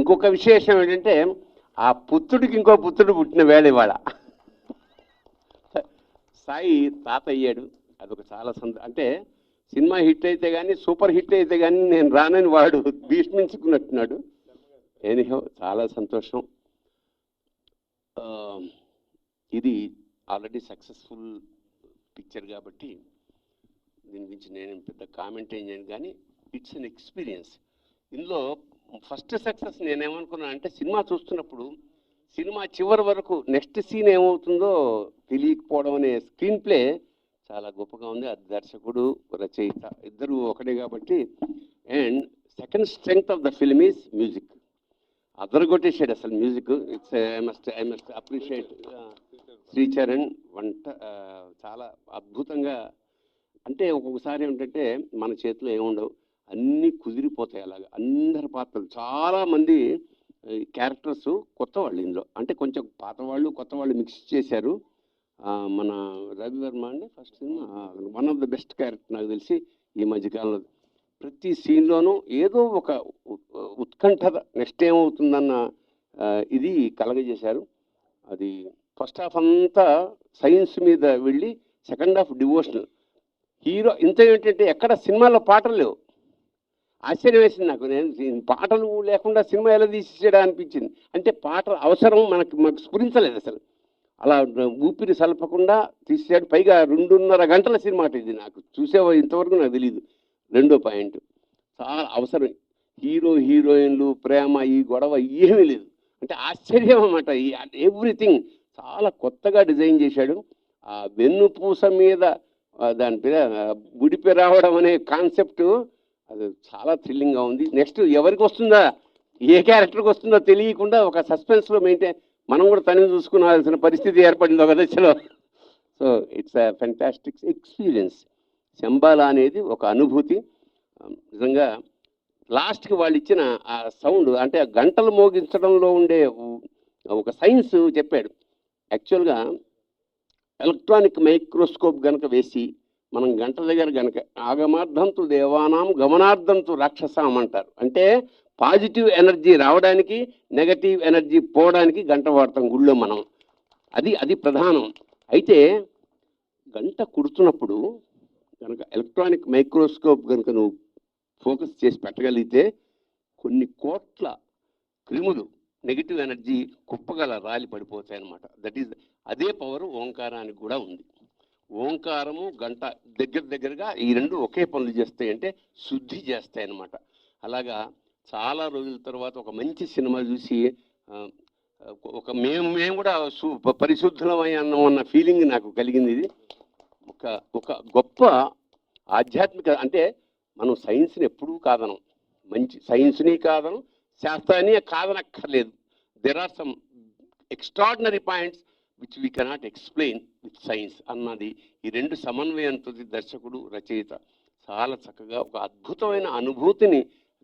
ఇంకొక విశేషం ఏంటంటే ఆ పుత్రుడికి ఇంకో పుత్రుడు పుట్టిన వేళ ఇవాళ సాయి తాత అయ్యాడు. అదొక చాలా అంటే సినిమా హిట్ అయితే కానీ, సూపర్ హిట్ అయితే కానీ నేను రానని వాడు భీష్మించుకున్నట్టున్నాడు. ఎనీహౌ చాలా సంతోషం. ఇది ఆల్రెడీ సక్సెస్ఫుల్ పిక్చర్ కాబట్టి దీని గురించి నేను పెద్ద కామెంట్ ఏం చేయను, కానీ ఇట్స్ అన్ ఎక్స్పీరియన్స్. ఇందులో ఫస్ట్ సక్సెస్ నేనేమనుకున్నాను అంటే, సినిమా చూస్తున్నప్పుడు సినిమా చివరి వరకు నెక్స్ట్ సీన్ ఏమవుతుందో తెలియకపోవడం అనే స్క్రీన్ ప్లే చాలా గొప్పగా ఉంది. అది దర్శకుడు రచయిత ఇద్దరు ఒకటే కాబట్టి. And second strength of the film is music. అదరగొట్టేసాడు అసలు music. It's I must appreciate Sricharan వంట చాలా అద్భుతంగా. అంటే ఒక్కొక్కసారి ఏంటంటే మన చేతిలో ఏముండవు, అన్నీ కుదిరిపోతాయి. అలాగా అందరి పాత్రలు, చాలామంది క్యారెక్టర్స్ కొత్త వాళ్ళు ఇందులో, అంటే కొంచెం పాత వాళ్ళు కొత్త వాళ్ళు మిక్స్ చేశారు. మన రవివర్మ అండి first cinema one of the best character నాకు తెలిసి ఈ మధ్యకాలంలో. ప్రతి సీన్లోనూ ఏదో ఒక ఉత్కంఠ, నెక్స్ట్ ఏమవుతుందన్న ఇది కలగజేశారు. అది ఫస్ట్ హాఫ్ అంతా సైన్స్ మీద వెళ్ళి సెకండ్ హాఫ్ డివోషనల్. హీరో ఇంత ఏంటంటే ఎక్కడ సినిమాలో పాటలు లేవు. ఆశ్చర్యం వేసింది నాకు. నేను పాటలు లేకుండా సినిమా ఎలా తీసేయడా అనిపించింది. అంటే పాటల అవసరం మాకు స్ఫురించలేదు అసలు. అలా ఊపిరి సలపకుండా తీసాడు. పైగా 2.5 గంటల సినిమా ఇది. నాకు చూసేవో ఇంతవరకు నాకు తెలియదు. రెండో పాయింట్, చాలా అవసరం. హీరో హీరోయిన్లు ప్రేమ ఈ గొడవ ఏమీ లేదు. అంటే ఆశ్చర్యం అన్నమాట. ఈ ఎవ్రీథింగ్ చాలా కొత్తగా డిజైన్ చేశాడు. ఆ వెన్నుపూస మీద దాని పేర బుడిపి రావడం అనే కాన్సెప్ట్ అది చాలా థ్రిల్లింగ్గా ఉంది. నెక్స్ట్ ఎవరికి వస్తుందా, ఏ క్యారెక్టర్కి వస్తుందో తెలియకుండా ఒక సస్పెన్స్లో మెయింటైన్, మనం కూడా తనని చూసుకునాల్సిన పరిస్థితి ఏర్పడింది ఒక దశలో. So it's a fantastic experience. Shambhala అనేది ఒక అనుభూతి నిజంగా. లాస్ట్కి వాళ్ళు ఇచ్చిన ఆ సౌండ్, అంటే గంటలు మోగించడంలో ఉండే ఒక సైన్స్ చెప్పాడు. యాక్చువల్గా ఎలక్ట్రానిక్ మైక్రోస్కోప్ గనక వేసి మనం గంట దగ్గర గనక ఆగమార్థంతు దేవానాం గమనార్థంతు రాక్షసాం అంటారు. అంటే పాజిటివ్ ఎనర్జీ రావడానికి, నెగటివ్ ఎనర్జీ పోవడానికి గంట వాడతాం గుళ్ళో మనం. అది ప్రధానం. అయితే గంట కుడుతున్నప్పుడు కనుక ఎలక్ట్రానిక్ మైక్రోస్కోప్ కనుక నువ్వు ఫోకస్ చేసి పెట్టగలిగితే కొన్ని కోట్ల క్రిములు నెగిటివ్ ఎనర్జీ కుప్పగల రాలి పడిపోతాయి అన్నమాట. దట్ ఈస్ అదే పవర్ ఓంకారానికి కూడా ఉంది. ఓంకారము గంట దగ్గరగా ఈ రెండు ఒకే పనులు చేస్తాయి, అంటే శుద్ధి చేస్తాయి అన్నమాట. అలాగా చాలా రోజుల తర్వాత ఒక మంచి సినిమా చూసి ఒక మేము కూడా పరిశుద్ధమై అన్న ఫీలింగ్ నాకు కలిగింది. ఇది ఒక గొప్ప ఆధ్యాత్మిక, అంటే మనం సైన్స్ని ఎప్పుడూ కాదనం, మంచి సైన్స్ని కాదనం, శాస్త్రాన్ని కాదనక్కర్లేదు. There are some extraordinary points which we cannot explain with science అన్నది. ఈ రెండు సమన్వయంతో దర్శకుడు రచయిత చాలా చక్కగా ఒక అద్భుతమైన అనుభూతిని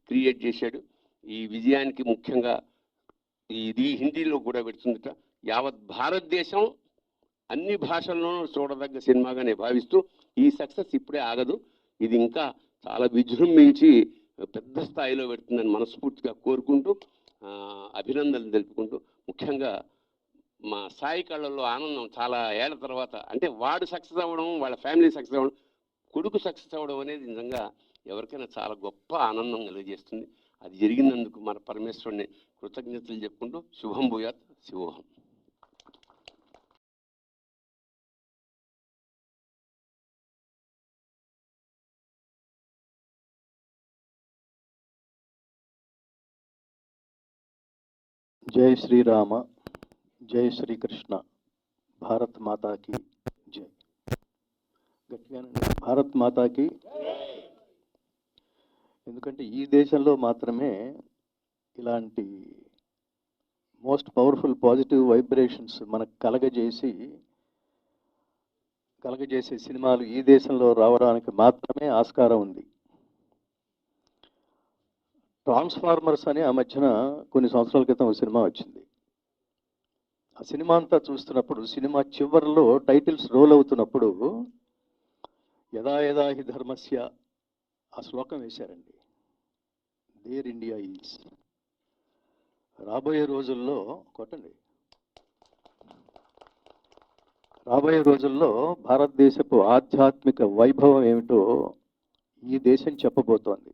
క్రియేట్ చేశాడు. ఈ విజయానికి ముఖ్యంగా ఇది హిందీలో కూడా పెడుతుందట. యావత్ భారతదేశం అన్ని భాషల్లోనూ చూడదగ్గ సినిమాగా నేను భావిస్తూ, ఈ సక్సెస్ ఇప్పుడే ఆగదు, ఇది ఇంకా చాలా విజృంభించి పెద్ద స్థాయిలో పెడుతుందని మనస్ఫూర్తిగా కోరుకుంటూ అభినందనలు తెలుపుకుంటూ, ముఖ్యంగా మా సాయి కళ్ళల్లో ఆనందం చాలా ఏళ్ల తర్వాత. అంటే వాడు సక్సెస్ అవ్వడం, వాళ్ళ ఫ్యామిలీ సక్సెస్ అవ్వడం, కొడుకు సక్సెస్ అవ్వడం అనేది నిజంగా ఎవరికైనా చాలా గొప్ప ఆనందం కలిగజేస్తుంది. అది జరిగినందుకు మన పరమేశ్వరుని కృతజ్ఞతలు చెప్పుకుంటూ శుభం భూయాత్, శివోహం. జై శ్రీరామ, జై శ్రీకృష్ణ, భారత్ మాతాకి జై. గట్టిగానండి, భారత్ మాతాకి. ఎందుకంటే ఈ దేశంలో మాత్రమే ఇలాంటి మోస్ట్ పవర్ఫుల్ పాజిటివ్ వైబ్రేషన్స్ మనకు కలగజేసే సినిమాలు ఈ దేశంలో రావడానికి మాత్రమే ఆస్కారం ఉంది. ట్రాన్స్ఫార్మర్స్ అని ఆ మధ్యన కొన్ని సంవత్సరాల క్రితం ఒక సినిమా వచ్చింది. ఆ సినిమా అంతా చూస్తున్నప్పుడు, సినిమా చివరిలో టైటిల్స్ రోల్ అవుతున్నప్పుడు యదా యదా హి ధర్మస్య ఆ శ్లోకం వేశారండి. There India is. రాబోయే రోజుల్లో కొట్టండి రాబోయే రోజుల్లో భారతదేశపు ఆధ్యాత్మిక వైభవం ఏమిటో ఈ దేశం చెప్పబోతోంది.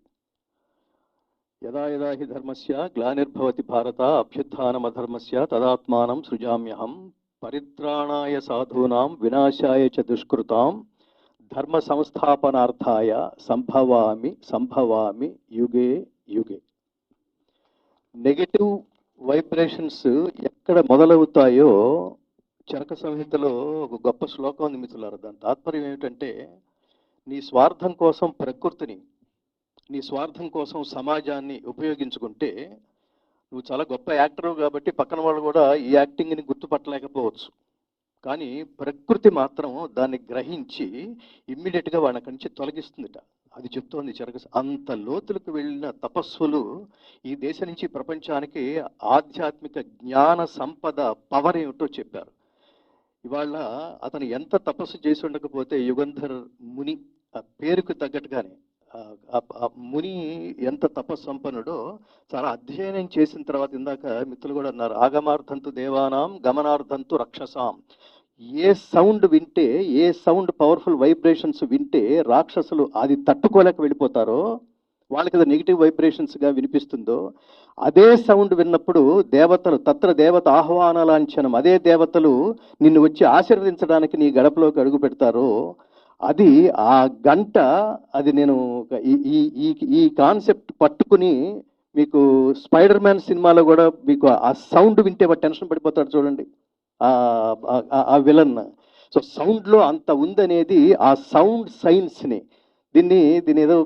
యదా యదా హి ధర్మస్య గ్లానిర్భవతి భారత అభ్యుత్థానమధర్మస్య తదాత్మానం సృజామ్యహం పరిత్రాణాయ సాధూనాం వినాశాయ చ దుష్కృతాం ధర్మ సంస్థాపనార్థాయ సంభవామి యుగే యుగే. నెగటివ్ వైబ్రేషన్స్ ఎక్కడ మొదలవుతాయో చరక సంహితలో ఒక గొప్ప శ్లోకం ఉంది మిత్రులారా. దాని తాత్పర్యం ఏమిటంటే, నీ స్వార్థం కోసం ప్రకృతిని, నీ స్వార్థం కోసం సమాజాన్ని ఉపయోగించుకుంటే నువ్వు చాలా గొప్ప యాక్టర్ కాబట్టి పక్కన వాళ్ళు కూడా ఈ యాక్టింగ్ని గుర్తుపట్టలేకపోవచ్చు. కానీ ప్రకృతి మాత్రం దాన్ని గ్రహించి ఇమ్మీడియట్గా వాళ్ళ అక్కడి నుంచి తొలగిస్తుందిట. అది చెప్తోంది చరక. అంత లోతులకు వెళ్ళిన తపస్సులు ఈ దేశం నుంచి ప్రపంచానికి ఆధ్యాత్మిక జ్ఞాన సంపద పవర్ ఏమిటో చెప్పారు. ఇవాళ అతను ఎంత తపస్సు చేసి ఉండకపోతే యుగంధర్ ముని ఆ పేరుకు తగ్గట్టుగానే ఆ ముని ఎంత తపస్సంపన్నుడో చాలా అధ్యయనం చేసిన తర్వాత, ఇందాక మిత్రులు కూడా అన్నారు, ఆగమార్థంతు దేవానాం గమనార్థంతు రక్షసాం. ఏ సౌండ్ వింటే, ఏ సౌండ్ పవర్ఫుల్ వైబ్రేషన్స్ వింటే రాక్షసులు అది తట్టుకోలేక వెళ్ళిపోతారో, వాళ్ళకి అది నెగిటివ్ వైబ్రేషన్స్గా వినిపిస్తుందో, అదే సౌండ్ విన్నప్పుడు దేవతలు తత్ర దేవత ఆహ్వాన లాంఛనం, అదే దేవతలు నిన్ను వచ్చి ఆశీర్వదించడానికి నీ గడపలోకి అడుగు పెడతారో, అది ఆ గంట, అది నేను ఈ కాన్సెప్ట్ పట్టుకుని మీకు స్పైడర్ మ్యాన్ సినిమాలో కూడా మీకు ఆ సౌండ్ వింటే టెన్షన్ పడిపోతాడు చూడండి ఆ విలన్. సో సౌండ్లో అంత ఉందనేది ఆ సౌండ్ సైన్స్ని, దీన్ని ఏదో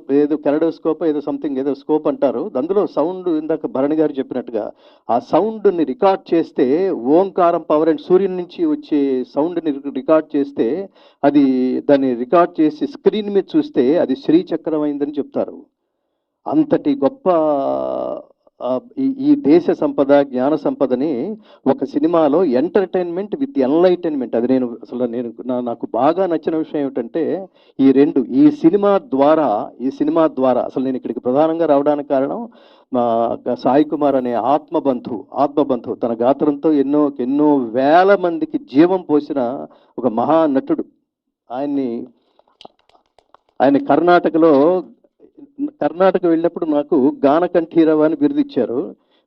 కెరడోస్కోప్ ఏదో సంథింగ్ ఏదో స్కోప్ అంటారు. అందులో సౌండ్, ఇందాక భరణి గారు చెప్పినట్టుగా ఆ సౌండ్ని రికార్డ్ చేస్తే, ఓంకారం పవర్ అండ్ సూర్యుని నుంచి వచ్చే సౌండ్ని రికార్డ్ చేస్తే, అది దాన్ని రికార్డ్ చేసి స్క్రీన్ మీద చూస్తే అది శ్రీచక్రం అయిందని చెప్తారు. అంతటి గొప్ప ఈ దేశ సంపద, జ్ఞాన సంపదని ఒక సినిమాలో ఎంటర్టైన్మెంట్ విత్ ఎన్లైటైన్మెంట్, అది నాకు బాగా నచ్చిన విషయం ఏమిటంటే, ఈ సినిమా ద్వారా అసలు నేను ఇక్కడికి ప్రధానంగా రావడానికి కారణం మా సాయి కుమార్ అనే ఆత్మబంధు తన గాత్రంతో ఎన్నో వేల మందికి జీవం పోసిన ఒక మహానటుడు. ఆయన కర్ణాటక వెళ్ళినప్పుడు నాకు గాన కంఠీరవ అని బిరుదు ఇచ్చారు.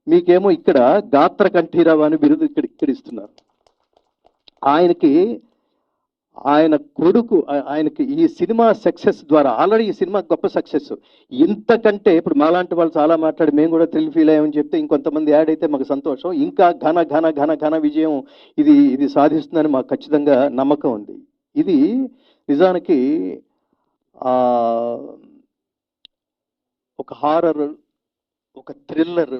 మీకేమో ఇక్కడ గాత్ర కంఠీరవ అని బిరుదు ఇక్కడ ఇస్తున్నారు. ఆయనకి ఈ సినిమా సక్సెస్ ద్వారా, ఆల్రెడీ ఈ సినిమా గొప్ప సక్సెస్, ఇంతకంటే ఇప్పుడు మాలాంటి వాళ్ళు చాలా మాట్లాడి మేము కూడా థ్రిల్ ఫీల్ అయ్యామని చెప్తే ఇంకొంతమంది యాడ్ అయితే మాకు సంతోషం. ఇంకా ఘన విజయం ఇది సాధిస్తుందని మాకు ఖచ్చితంగా నమ్మకం ఉంది. ఇది నిజానికి ఒక హారర్, ఒక థ్రిల్లర్,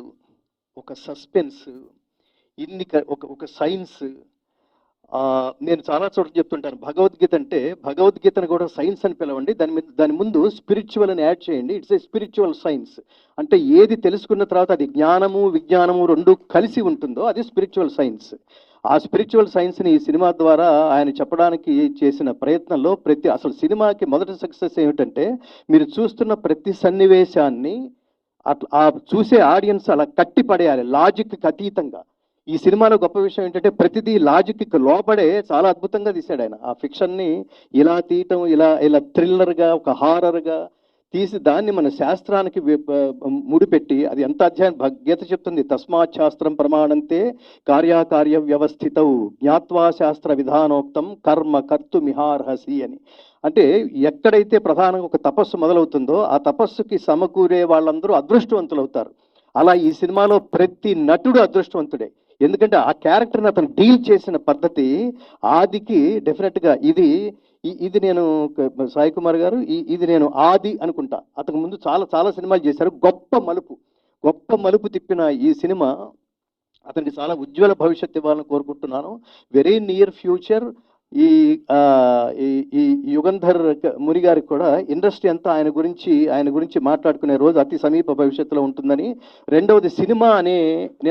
ఒక సస్పెన్స్, ఒక సైన్స్. నేను చాలా చోట్ల చెప్తుంటాను, భగవద్గీతను కూడా సైన్స్ అని పిలవండి, దాని ముందు స్పిరిచువల్ అని యాడ్ చేయండి. It's a spiritual science. అంటే ఏది తెలుసుకున్న తర్వాత అది జ్ఞానము విజ్ఞానము రెండు కలిసి ఉంటుందో అది స్పిరిచువల్ సైన్స్. ఆ స్పిరిచువల్ సైన్స్ని ఈ సినిమా ద్వారా ఆయన చెప్పడానికి చేసిన ప్రయత్నంలో అసలు సినిమాకి మొదటి సక్సెస్ ఏమిటంటే, మీరు చూస్తున్న ప్రతి సన్నివేశాన్ని అట్లా చూసే ఆడియన్స్ అలా కట్టి పడేయాలి, లాజిక్కి అతీతంగా. ఈ సినిమాలో గొప్ప విషయం ఏంటంటే ప్రతిదీ లాజిక్కి లోపడే చాలా అద్భుతంగా తీశాడు ఆయన. ఆ ఫిక్షన్ని ఇలా తీయటం, ఇలా థ్రిల్లర్గా, ఒక హారర్గా తీసి దాన్ని మన శాస్త్రానికి ముడిపెట్టి, అది ఎంత అధ్యాయం గీత చెప్తుంది, తస్మాత్ శాస్త్రం ప్రమాణంతే కార్యాకార్య వ్యవస్థితౌ జ్ఞాత్వా శాస్త్ర విధానోక్తం కర్మ కర్తుమిహార్హసి అని. అంటే ఎక్కడైతే ప్రధానంగా ఒక తపస్సు మొదలవుతుందో ఆ తపస్సుకి సమకూరే వాళ్ళందరూ అదృష్టవంతులు అవుతారు. అలా ఈ సినిమాలో ప్రతి నటుడు అదృష్టవంతుడే. ఎందుకంటే ఆ క్యారెక్టర్ని అతను డీల్ చేసిన పద్ధతి ఆదికి డెఫినెట్గా ఇది నేను సాయి కుమార్ గారు ఇది నేను ఆది అనుకుంటా. అతనికి ముందు చాలా సినిమాలు చేశారు. గొప్ప మలుపు తిప్పిన ఈ సినిమా అతనికి చాలా ఉజ్వల భవిష్యత్తు ఇవ్వాలని కోరుకుంటున్నాను. వెరీ నియర్ ఫ్యూచర్ ఈ యుగంధర్ ముని గారికి కూడా ఇండస్ట్రీ అంతా ఆయన గురించి మాట్లాడుకునే రోజు అతి సమీప భవిష్యత్తులో ఉంటుందని. రెండవది సినిమా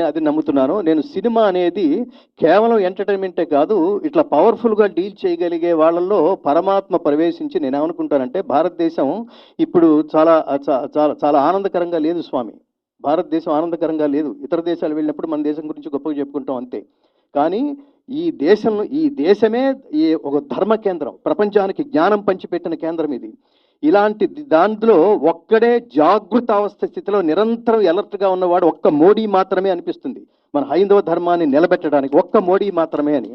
అది నమ్ముతున్నాను. నేను సినిమా అనేది కేవలం ఎంటర్టైన్మెంటే కాదు, ఇట్లా పవర్ఫుల్గా డీల్ చేయగలిగే వాళ్ళల్లో పరమాత్మ ప్రవేశించి, నేనేమనుకుంటానంటే భారతదేశం ఇప్పుడు చాలా ఆనందకరంగా లేదు స్వామి. భారతదేశం ఆనందకరంగా లేదు. ఇతర దేశాలు వెళ్ళినప్పుడు మన దేశం గురించి గొప్పగా చెప్పుకుంటాం అంతే. కానీ ఈ దేశమే ఒక ధర్మ కేంద్రం, ప్రపంచానికి జ్ఞానం పంచిపెట్టిన కేంద్రం ఇది. ఇలాంటి దాంట్లో ఒక్కడే జాగృతావస్థ స్థితిలో నిరంతరం అలర్ట్గా ఉన్నవాడు ఒక్క మోడీ మాత్రమే అనిపిస్తుంది. మన హైందవ ధర్మాన్ని నిలబెట్టడానికి ఒక్క మోడీ మాత్రమే అని.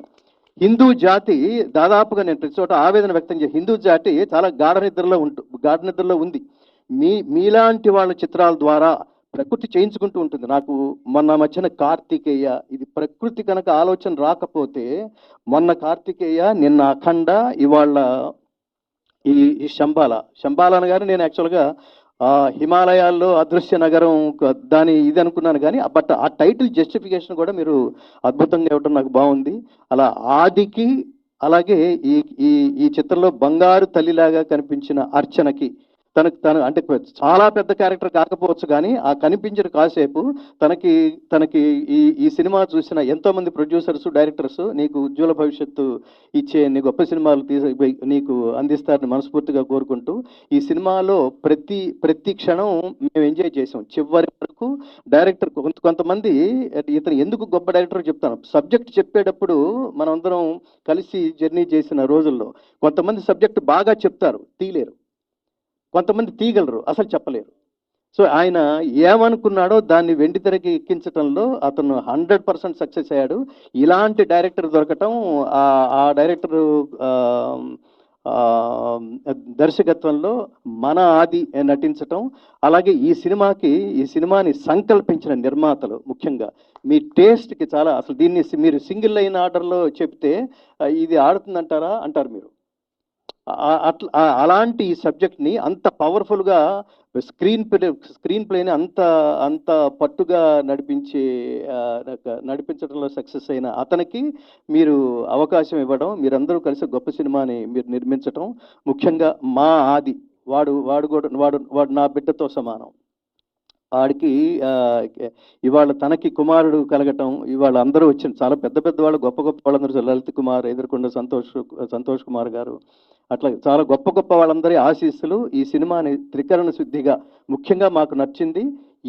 హిందూ జాతి దాదాపుగా నేను ప్రతి చోట ఆవేదన వ్యక్తం చేసి, హిందూ జాతి చాలా గాఢ నిద్రలో ఉంది. మీలాంటి వాళ్ళ చిత్రాల ద్వారా ప్రకృతి చేయించుకుంటూ ఉంటుంది. నాకు మొన్న మధ్యన కార్తికేయ, ఇది ప్రకృతి కనుక ఆలోచన రాకపోతే, మొన్న కార్తికేయ, నిన్న అఖండ, ఇవాళ ఈ శంబాల అనగానే నేను యాక్చువల్గా హిమాలయాల్లో అదృశ్య నగరం దాని ఇది అనుకున్నాను. కానీ బట్ ఆ టైటిల్ జస్టిఫికేషన్ కూడా మీరు అద్భుతంగా ఇవ్వడం నాకు బాగుంది. అలా ఆదికి, అలాగే ఈ ఈ ఈ చిత్రంలో బంగారు తల్లిలాగా కనిపించిన అర్చనకి, తను అంటే చాలా పెద్ద క్యారెక్టర్ కాకపోవచ్చు, కానీ ఆ కనిపించిన కాసేపు తనకి ఈ సినిమా చూసిన ఎంతో మంది ప్రొడ్యూసర్స్, డైరెక్టర్స్ నీకు ఉజ్వల భవిష్యత్తు ఇచ్చే నీ గొప్ప సినిమాలు నీకు అందిస్తారని మనస్ఫూర్తిగా కోరుకుంటూ, ఈ సినిమాలో ప్రతి క్షణం మేము ఎంజాయ్ చేసాం చివరి వరకు. డైరెక్టర్ కొంతమంది ఇతను ఎందుకు గొప్ప డైరెక్టర్ చెప్తాను, సబ్జెక్ట్ చెప్పేటప్పుడు మనమందరం కలిసి జర్నీ చేసిన రోజుల్లో కొంతమంది సబ్జెక్ట్ బాగా చెప్తారు, తీయలేరు. కొంతమంది తీయగలరు, అసలు చెప్పలేరు. సో ఆయన ఏమనుకున్నాడో దాన్ని వెండితెరకి ఎక్కించడంలో అతను 100% సక్సెస్ అయ్యాడు. ఇలాంటి డైరెక్టర్ దొరకటం, ఆ డైరెక్టర్ దర్శకత్వంలో మన ఆది నటించటం, అలాగే ఈ సినిమాని సంకల్పించిన నిర్మాతలు, ముఖ్యంగా మీ టేస్ట్కి చాలా, అసలు దీన్ని మీరు సింగిల్ లైన్ ఆర్డర్లో చెప్తే ఇది ఆడుతుందంటారా అంటారు మీరు. అలాంటి ఈ సబ్జెక్ట్ని అంత పవర్ఫుల్గా స్క్రీన్ ప్లేని అంత పట్టుగా నడిపించడంలో సక్సెస్ అయిన అతనికి మీరు అవకాశం ఇవ్వడం, మీరందరూ కలిసి గొప్ప సినిమాని మీరు నిర్మించడం, ముఖ్యంగా మా ఆది వాడు నా బిడ్డతో సమానం. వాడికి ఇవాళ తనకి కుమారుడు కలగటం, ఇవాళ అందరూ వచ్చిన చాలా పెద్ద వాళ్ళు, గొప్ప వాళ్ళందరూ, లలిత్ కుమార్, ఎదుర్కొండ సంతోష్ కుమార్ గారు, అట్లా చాలా గొప్ప వాళ్ళందరి ఆశీస్సులు ఈ సినిమాని త్రికరణ శుద్ధిగా, ముఖ్యంగా మాకు నచ్చింది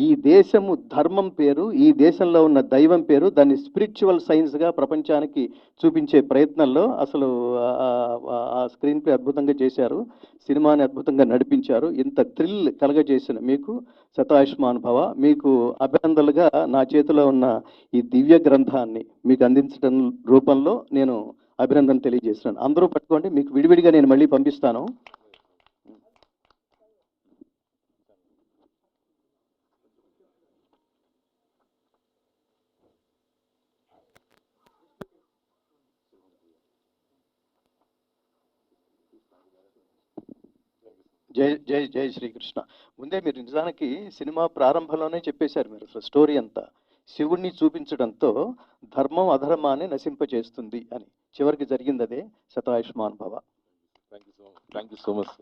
ఈ దేశము ధర్మం పేరు, ఈ దేశంలో ఉన్న దైవం పేరు, దాన్ని స్పిరిచువల్ సైన్స్గా ప్రపంచానికి చూపించే ప్రయత్నంలో అసలు ఆ స్క్రీన్ ప్లే అద్భుతంగా చేశారు, సినిమాని అద్భుతంగా నడిపించారు. ఇంత థ్రిల్ కలగజేసిన మీకు శతాయుష్మాన్ భవ. మీకు అభినందనలుగా నా చేతిలో ఉన్న ఈ దివ్య గ్రంథాన్ని మీకు అందించడం రూపంలో నేను అభినందన తెలియజేస్తున్నాను. అందరూ పట్టుకోండి, మీకు విడివిడిగా నేను మళ్ళీ పంపిస్తాను. జై శ్రీకృష్ణ. ముందే మీరు నిజానికి సినిమా ప్రారంభంలోనే చెప్పేశారు మీరు అసలు స్టోరీ అంతా. శివుణ్ణి చూపించడంతో ధర్మం అధర్మాన్ని నశింపచేస్తుంది అని, చివరికి జరిగింది అదే. శతాయుష్మాన్ భవ. Thank you so much.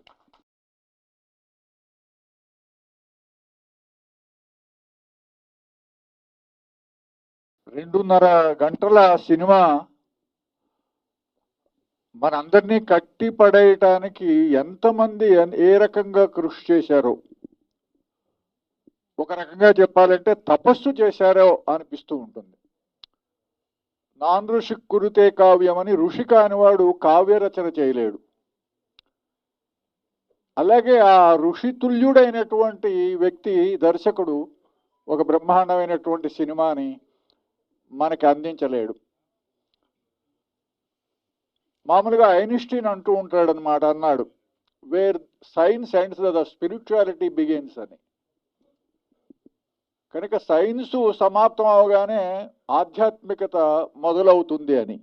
2.5 గంటల సినిమా మనందరినీ కట్టి పడేయటానికి ఎంతమంది ఏ రకంగా కృషి చేశారో, ఒక రకంగా చెప్పాలంటే తపస్సు చేశారో అనిపిస్తూ ఉంటుంది. నాన్ ఋషి కురుతే కావ్యం అని, ఋషి కానివాడు కావ్య రచన చేయలేడు. అలాగే ఆ ఋషితుల్యుడైనటువంటి వ్యక్తి, దర్శకుడు ఒక బ్రహ్మాండమైనటువంటి సినిమాని మనకి అందించలేడు. మామూలుగా ఐన్స్టీన్ అంటూ ఉంటాడనమాట, అన్నాడు, where science ends the spirituality begins అని. కనుక సైన్సు సమాప్తం అవగానే ఆధ్యాత్మికత మొదలవుతుంది అని.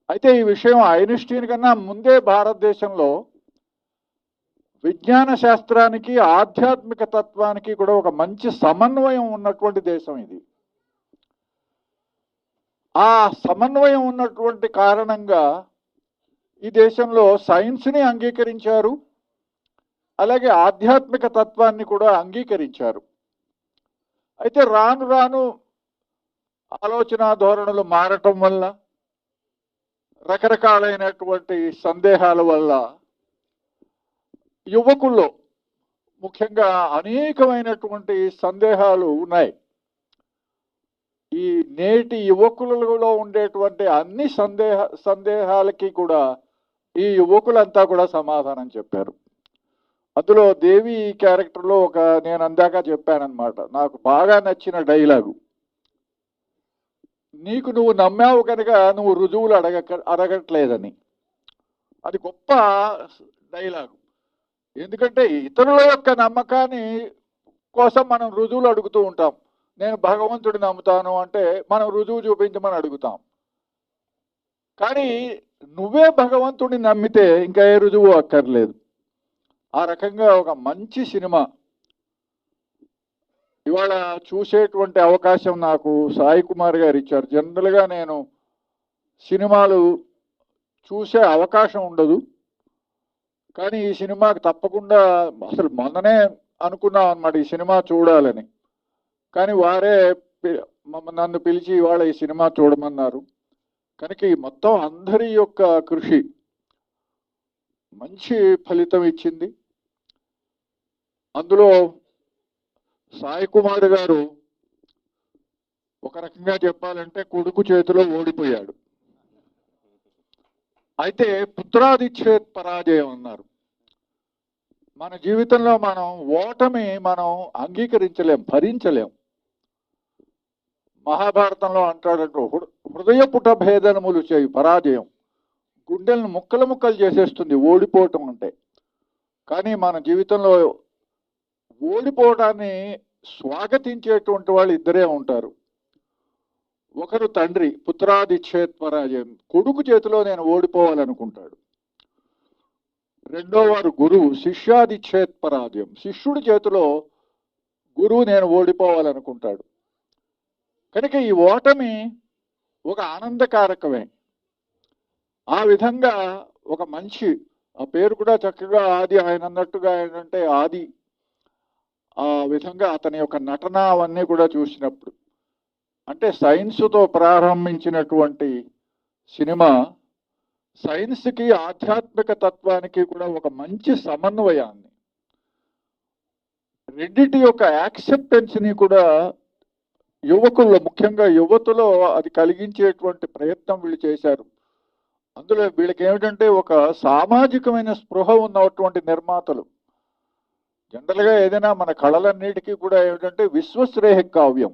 అయితే ఈ విషయం ఐన్స్టీన్ కన్నా ముందే భారతదేశంలో విజ్ఞాన శాస్త్రానికి ఆధ్యాత్మిక తత్వానికి కూడా ఒక మంచి సమన్వయం ఉన్నటువంటి దేశం ఇది. ఆ సమన్వయం ఉన్నటువంటి కారణంగా ఈ దేశంలో సైన్స్ని అంగీకరించారు, అలాగే ఆధ్యాత్మిక తత్వాన్ని కూడా అంగీకరించారు. అయితే రాను రాను ఆలోచన ధోరణులు మారటం వల్ల, రకరకాలైనటువంటి సందేహాల వల్ల యువకుల్లో ముఖ్యంగా అనేకమైనటువంటి సందేహాలు ఉన్నాయి. ఈ నేటి యువకులలో ఉండేటువంటి అన్ని సందేహాలకి కూడా ఈ యువకులంతా కూడా సమాధానం చెప్పారు. అందులో దేవి క్యారెక్టర్లో నేను అందాక చెప్పానన్నమాట, నాకు బాగా నచ్చిన డైలాగు, నీకు నువ్వు నమ్మావు కనుక నువ్వు రుజువులు అడగట్లేదని. అది గొప్ప డైలాగు. ఎందుకంటే ఇతరుల యొక్క నమ్మకాన్ని కోసం మనం రుజువులు అడుగుతూ ఉంటాం. నేను భగవంతుడిని నమ్ముతాను అంటే మనం రుజువు చూపించమని అడుగుతాం. కానీ నువ్వే భగవంతుడిని నమ్మితే ఇంకా ఏ రుజువు అక్కర్లేదు. ఆ రకంగా ఒక మంచి సినిమా ఇవాళ చూసేటువంటి అవకాశం నాకు సాయి కుమార్ గారు ఇచ్చారు. జనరల్గా నేను సినిమాలు చూసే అవకాశం ఉండదు, కానీ ఈ సినిమాకి తప్పకుండా అసలు మొన్ననే అనుకున్నాం అన్నమాట ఈ సినిమా చూడాలని. కానీ వారే నన్ను పిలిచి ఇవాళ ఈ సినిమా చూడమన్నారు. కనుక ఈ మొత్తం అందరి యొక్క కృషి మంచి ఫలితం ఇచ్చింది. అందులో సాయి కుమార్ గారు ఒక రకంగా చెప్పాలంటే కొడుకు చేతిలో ఓడిపోయాడు. అయితే పుత్రాదిచ్ఛేద్ పరాజయం అన్నారు. మన జీవితంలో మనం ఓటమి అంగీకరించలేం, భరించలేం. మహాభారతంలో అంటాడంటూ హృదయపుట భేదనములు చేయు పరాజయం, గుండెలను ముక్కలు ముక్కలు చేసేస్తుంది ఓడిపోవటం అంటే. కానీ మన జీవితంలో ఓడిపోవడాన్ని స్వాగతించేటువంటి వాళ్ళు ఇద్దరే ఉంటారు. ఒకరు తండ్రి, పుత్రాదిచ్ఛేద్ పరాజయం, కొడుకు చేతిలో నేను ఓడిపోవాలనుకుంటాడు. రెండో వారు గురువు, శిష్యాదిచ్ఛేద్ పరాజయం, శిష్యుడి చేతిలో గురువు నేను ఓడిపోవాలనుకుంటాడు. కనుక ఈ ఓటమి ఒక ఆనందకారకమే. ఆ విధంగా ఒక మంచి, ఆ పేరు కూడా చక్కగా ఆది, ఆయన అన్నట్టుగా ఏంటంటే ఆది. ఆ విధంగా అతని యొక్క నటన అవన్నీ కూడా చూసినప్పుడు అంటే సైన్స్తో ప్రారంభించినటువంటి సినిమా సైన్స్కి ఆధ్యాత్మిక తత్వానికి కూడా ఒక మంచి సమన్వయాన్ని, రెండిటి యొక్క యాక్సెప్టెన్స్ని కూడా యువకుల్లో, ముఖ్యంగా యువతలో అది కలిగించేటువంటి ప్రయత్నం వీళ్ళు చేశారు. అందులో వీళ్ళకి ఏమిటంటే ఒక సామాజికమైన స్పృహ ఉన్నటువంటి నిర్మాతలు. జనరల్గా ఏదైనా మన కళలన్నిటికీ కూడా ఏమిటంటే విశ్వశ్రేయ కావ్యం,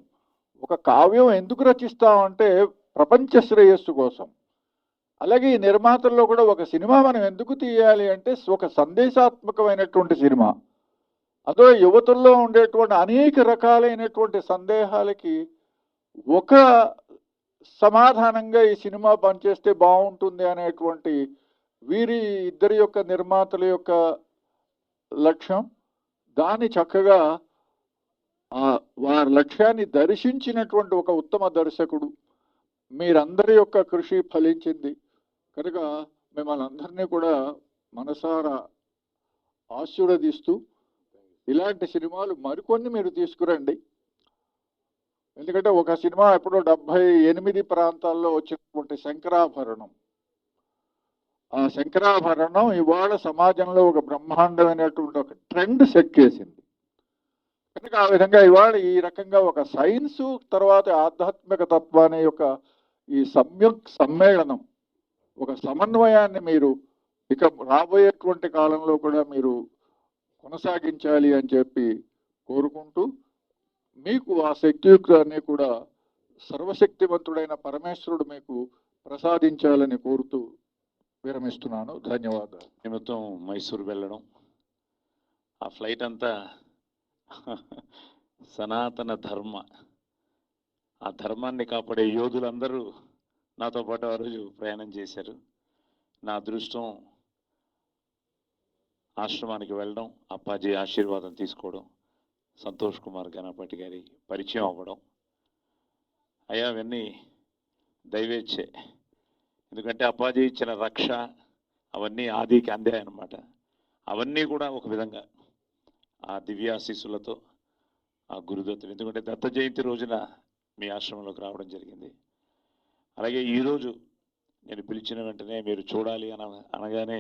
ఒక కావ్యం ఎందుకు రచిస్తామంటే ప్రపంచ శ్రేయస్సు కోసం. అలాగే ఈ నిర్మాతల్లో కూడా ఒక సినిమా మనం ఎందుకు తీయాలి అంటే ఒక సందేశాత్మకమైనటువంటి సినిమా. అదో యువతుల్లో ఉండేటువంటి అనేక రకాలైనటువంటి సందేహాలకి ఒక సమాధానంగా ఈ సినిమా పనిచేస్తే బాగుంటుంది అనేటువంటి వీరి ఇద్దరి యొక్క నిర్మాతల యొక్క లక్ష్యం. దాన్ని చక్కగా వారి లక్ష్యాన్ని దర్శించినటువంటి ఒక ఉత్తమ దర్శకుడు. మీరందరి యొక్క కృషి ఫలించింది కనుక మిమ్మల్ని అందరినీ కూడా మనసారా ఆశీర్వదిస్తూ ఇలాంటి సినిమాలు మరికొన్ని మీరు తీసుకురండి. ఎందుకంటే ఒక సినిమా ఎప్పుడో 78 ప్రాంతాల్లో వచ్చినటువంటి శంకరాభరణం, ఆ శంకరాభరణం ఇవాళ సమాజంలో ఒక బ్రహ్మాండమైనటువంటి ఒక ట్రెండ్ సెట్ చేసింది. కనుక ఆ విధంగా ఇవాళ ఈ రకంగా ఒక సైన్స్ తర్వాత ఆధ్యాత్మిక తత్వాన్ని యొక్క ఈ సమ్మేళనం, ఒక సమన్వయాన్ని మీరు ఇక రాబోయేటువంటి కాలంలో కూడా మీరు కొనసాగించాలి అని చెప్పి కోరుకుంటూ, మీకు ఆ శక్తియుక్తాన్ని కూడా సర్వశక్తివంతుడైన పరమేశ్వరుడు మీకు ప్రసాదించాలని కోరుతూ విరమిస్తున్నాను. ధన్యవాదాలు. నిమిత్తం మైసూరు వెళ్ళడం, ఆ ఫ్లైట్ అంతా సనాతన ధర్మ, ఆ ధర్మాన్ని కాపాడే యోధులందరూ నాతో పాటు ఆ రోజు ప్రయాణం చేశారు. నా అదృష్టం ఆశ్రమానికి వెళ్ళడం, అప్పాజీ ఆశీర్వాదం తీసుకోవడం, సంతోష్ కుమార్ గణపతి గారి పరిచయం అవ్వడం. అయ్యా అవన్నీ దైవేచ్ఛే. ఎందుకంటే అప్పాజీ ఇచ్చిన రక్ష అవన్నీ ఆదికి అందాయన్నమాట. అవన్నీ కూడా ఒక విధంగా ఆ దివ్యాశీస్సులతో ఆ గురుదత్తులు, ఎందుకంటే దత్త జయంతి రోజున మీ ఆశ్రమంలోకి రావడం జరిగింది. అలాగే ఈరోజు నేను పిలిచిన వెంటనే మీరు చూడాలి అనగానే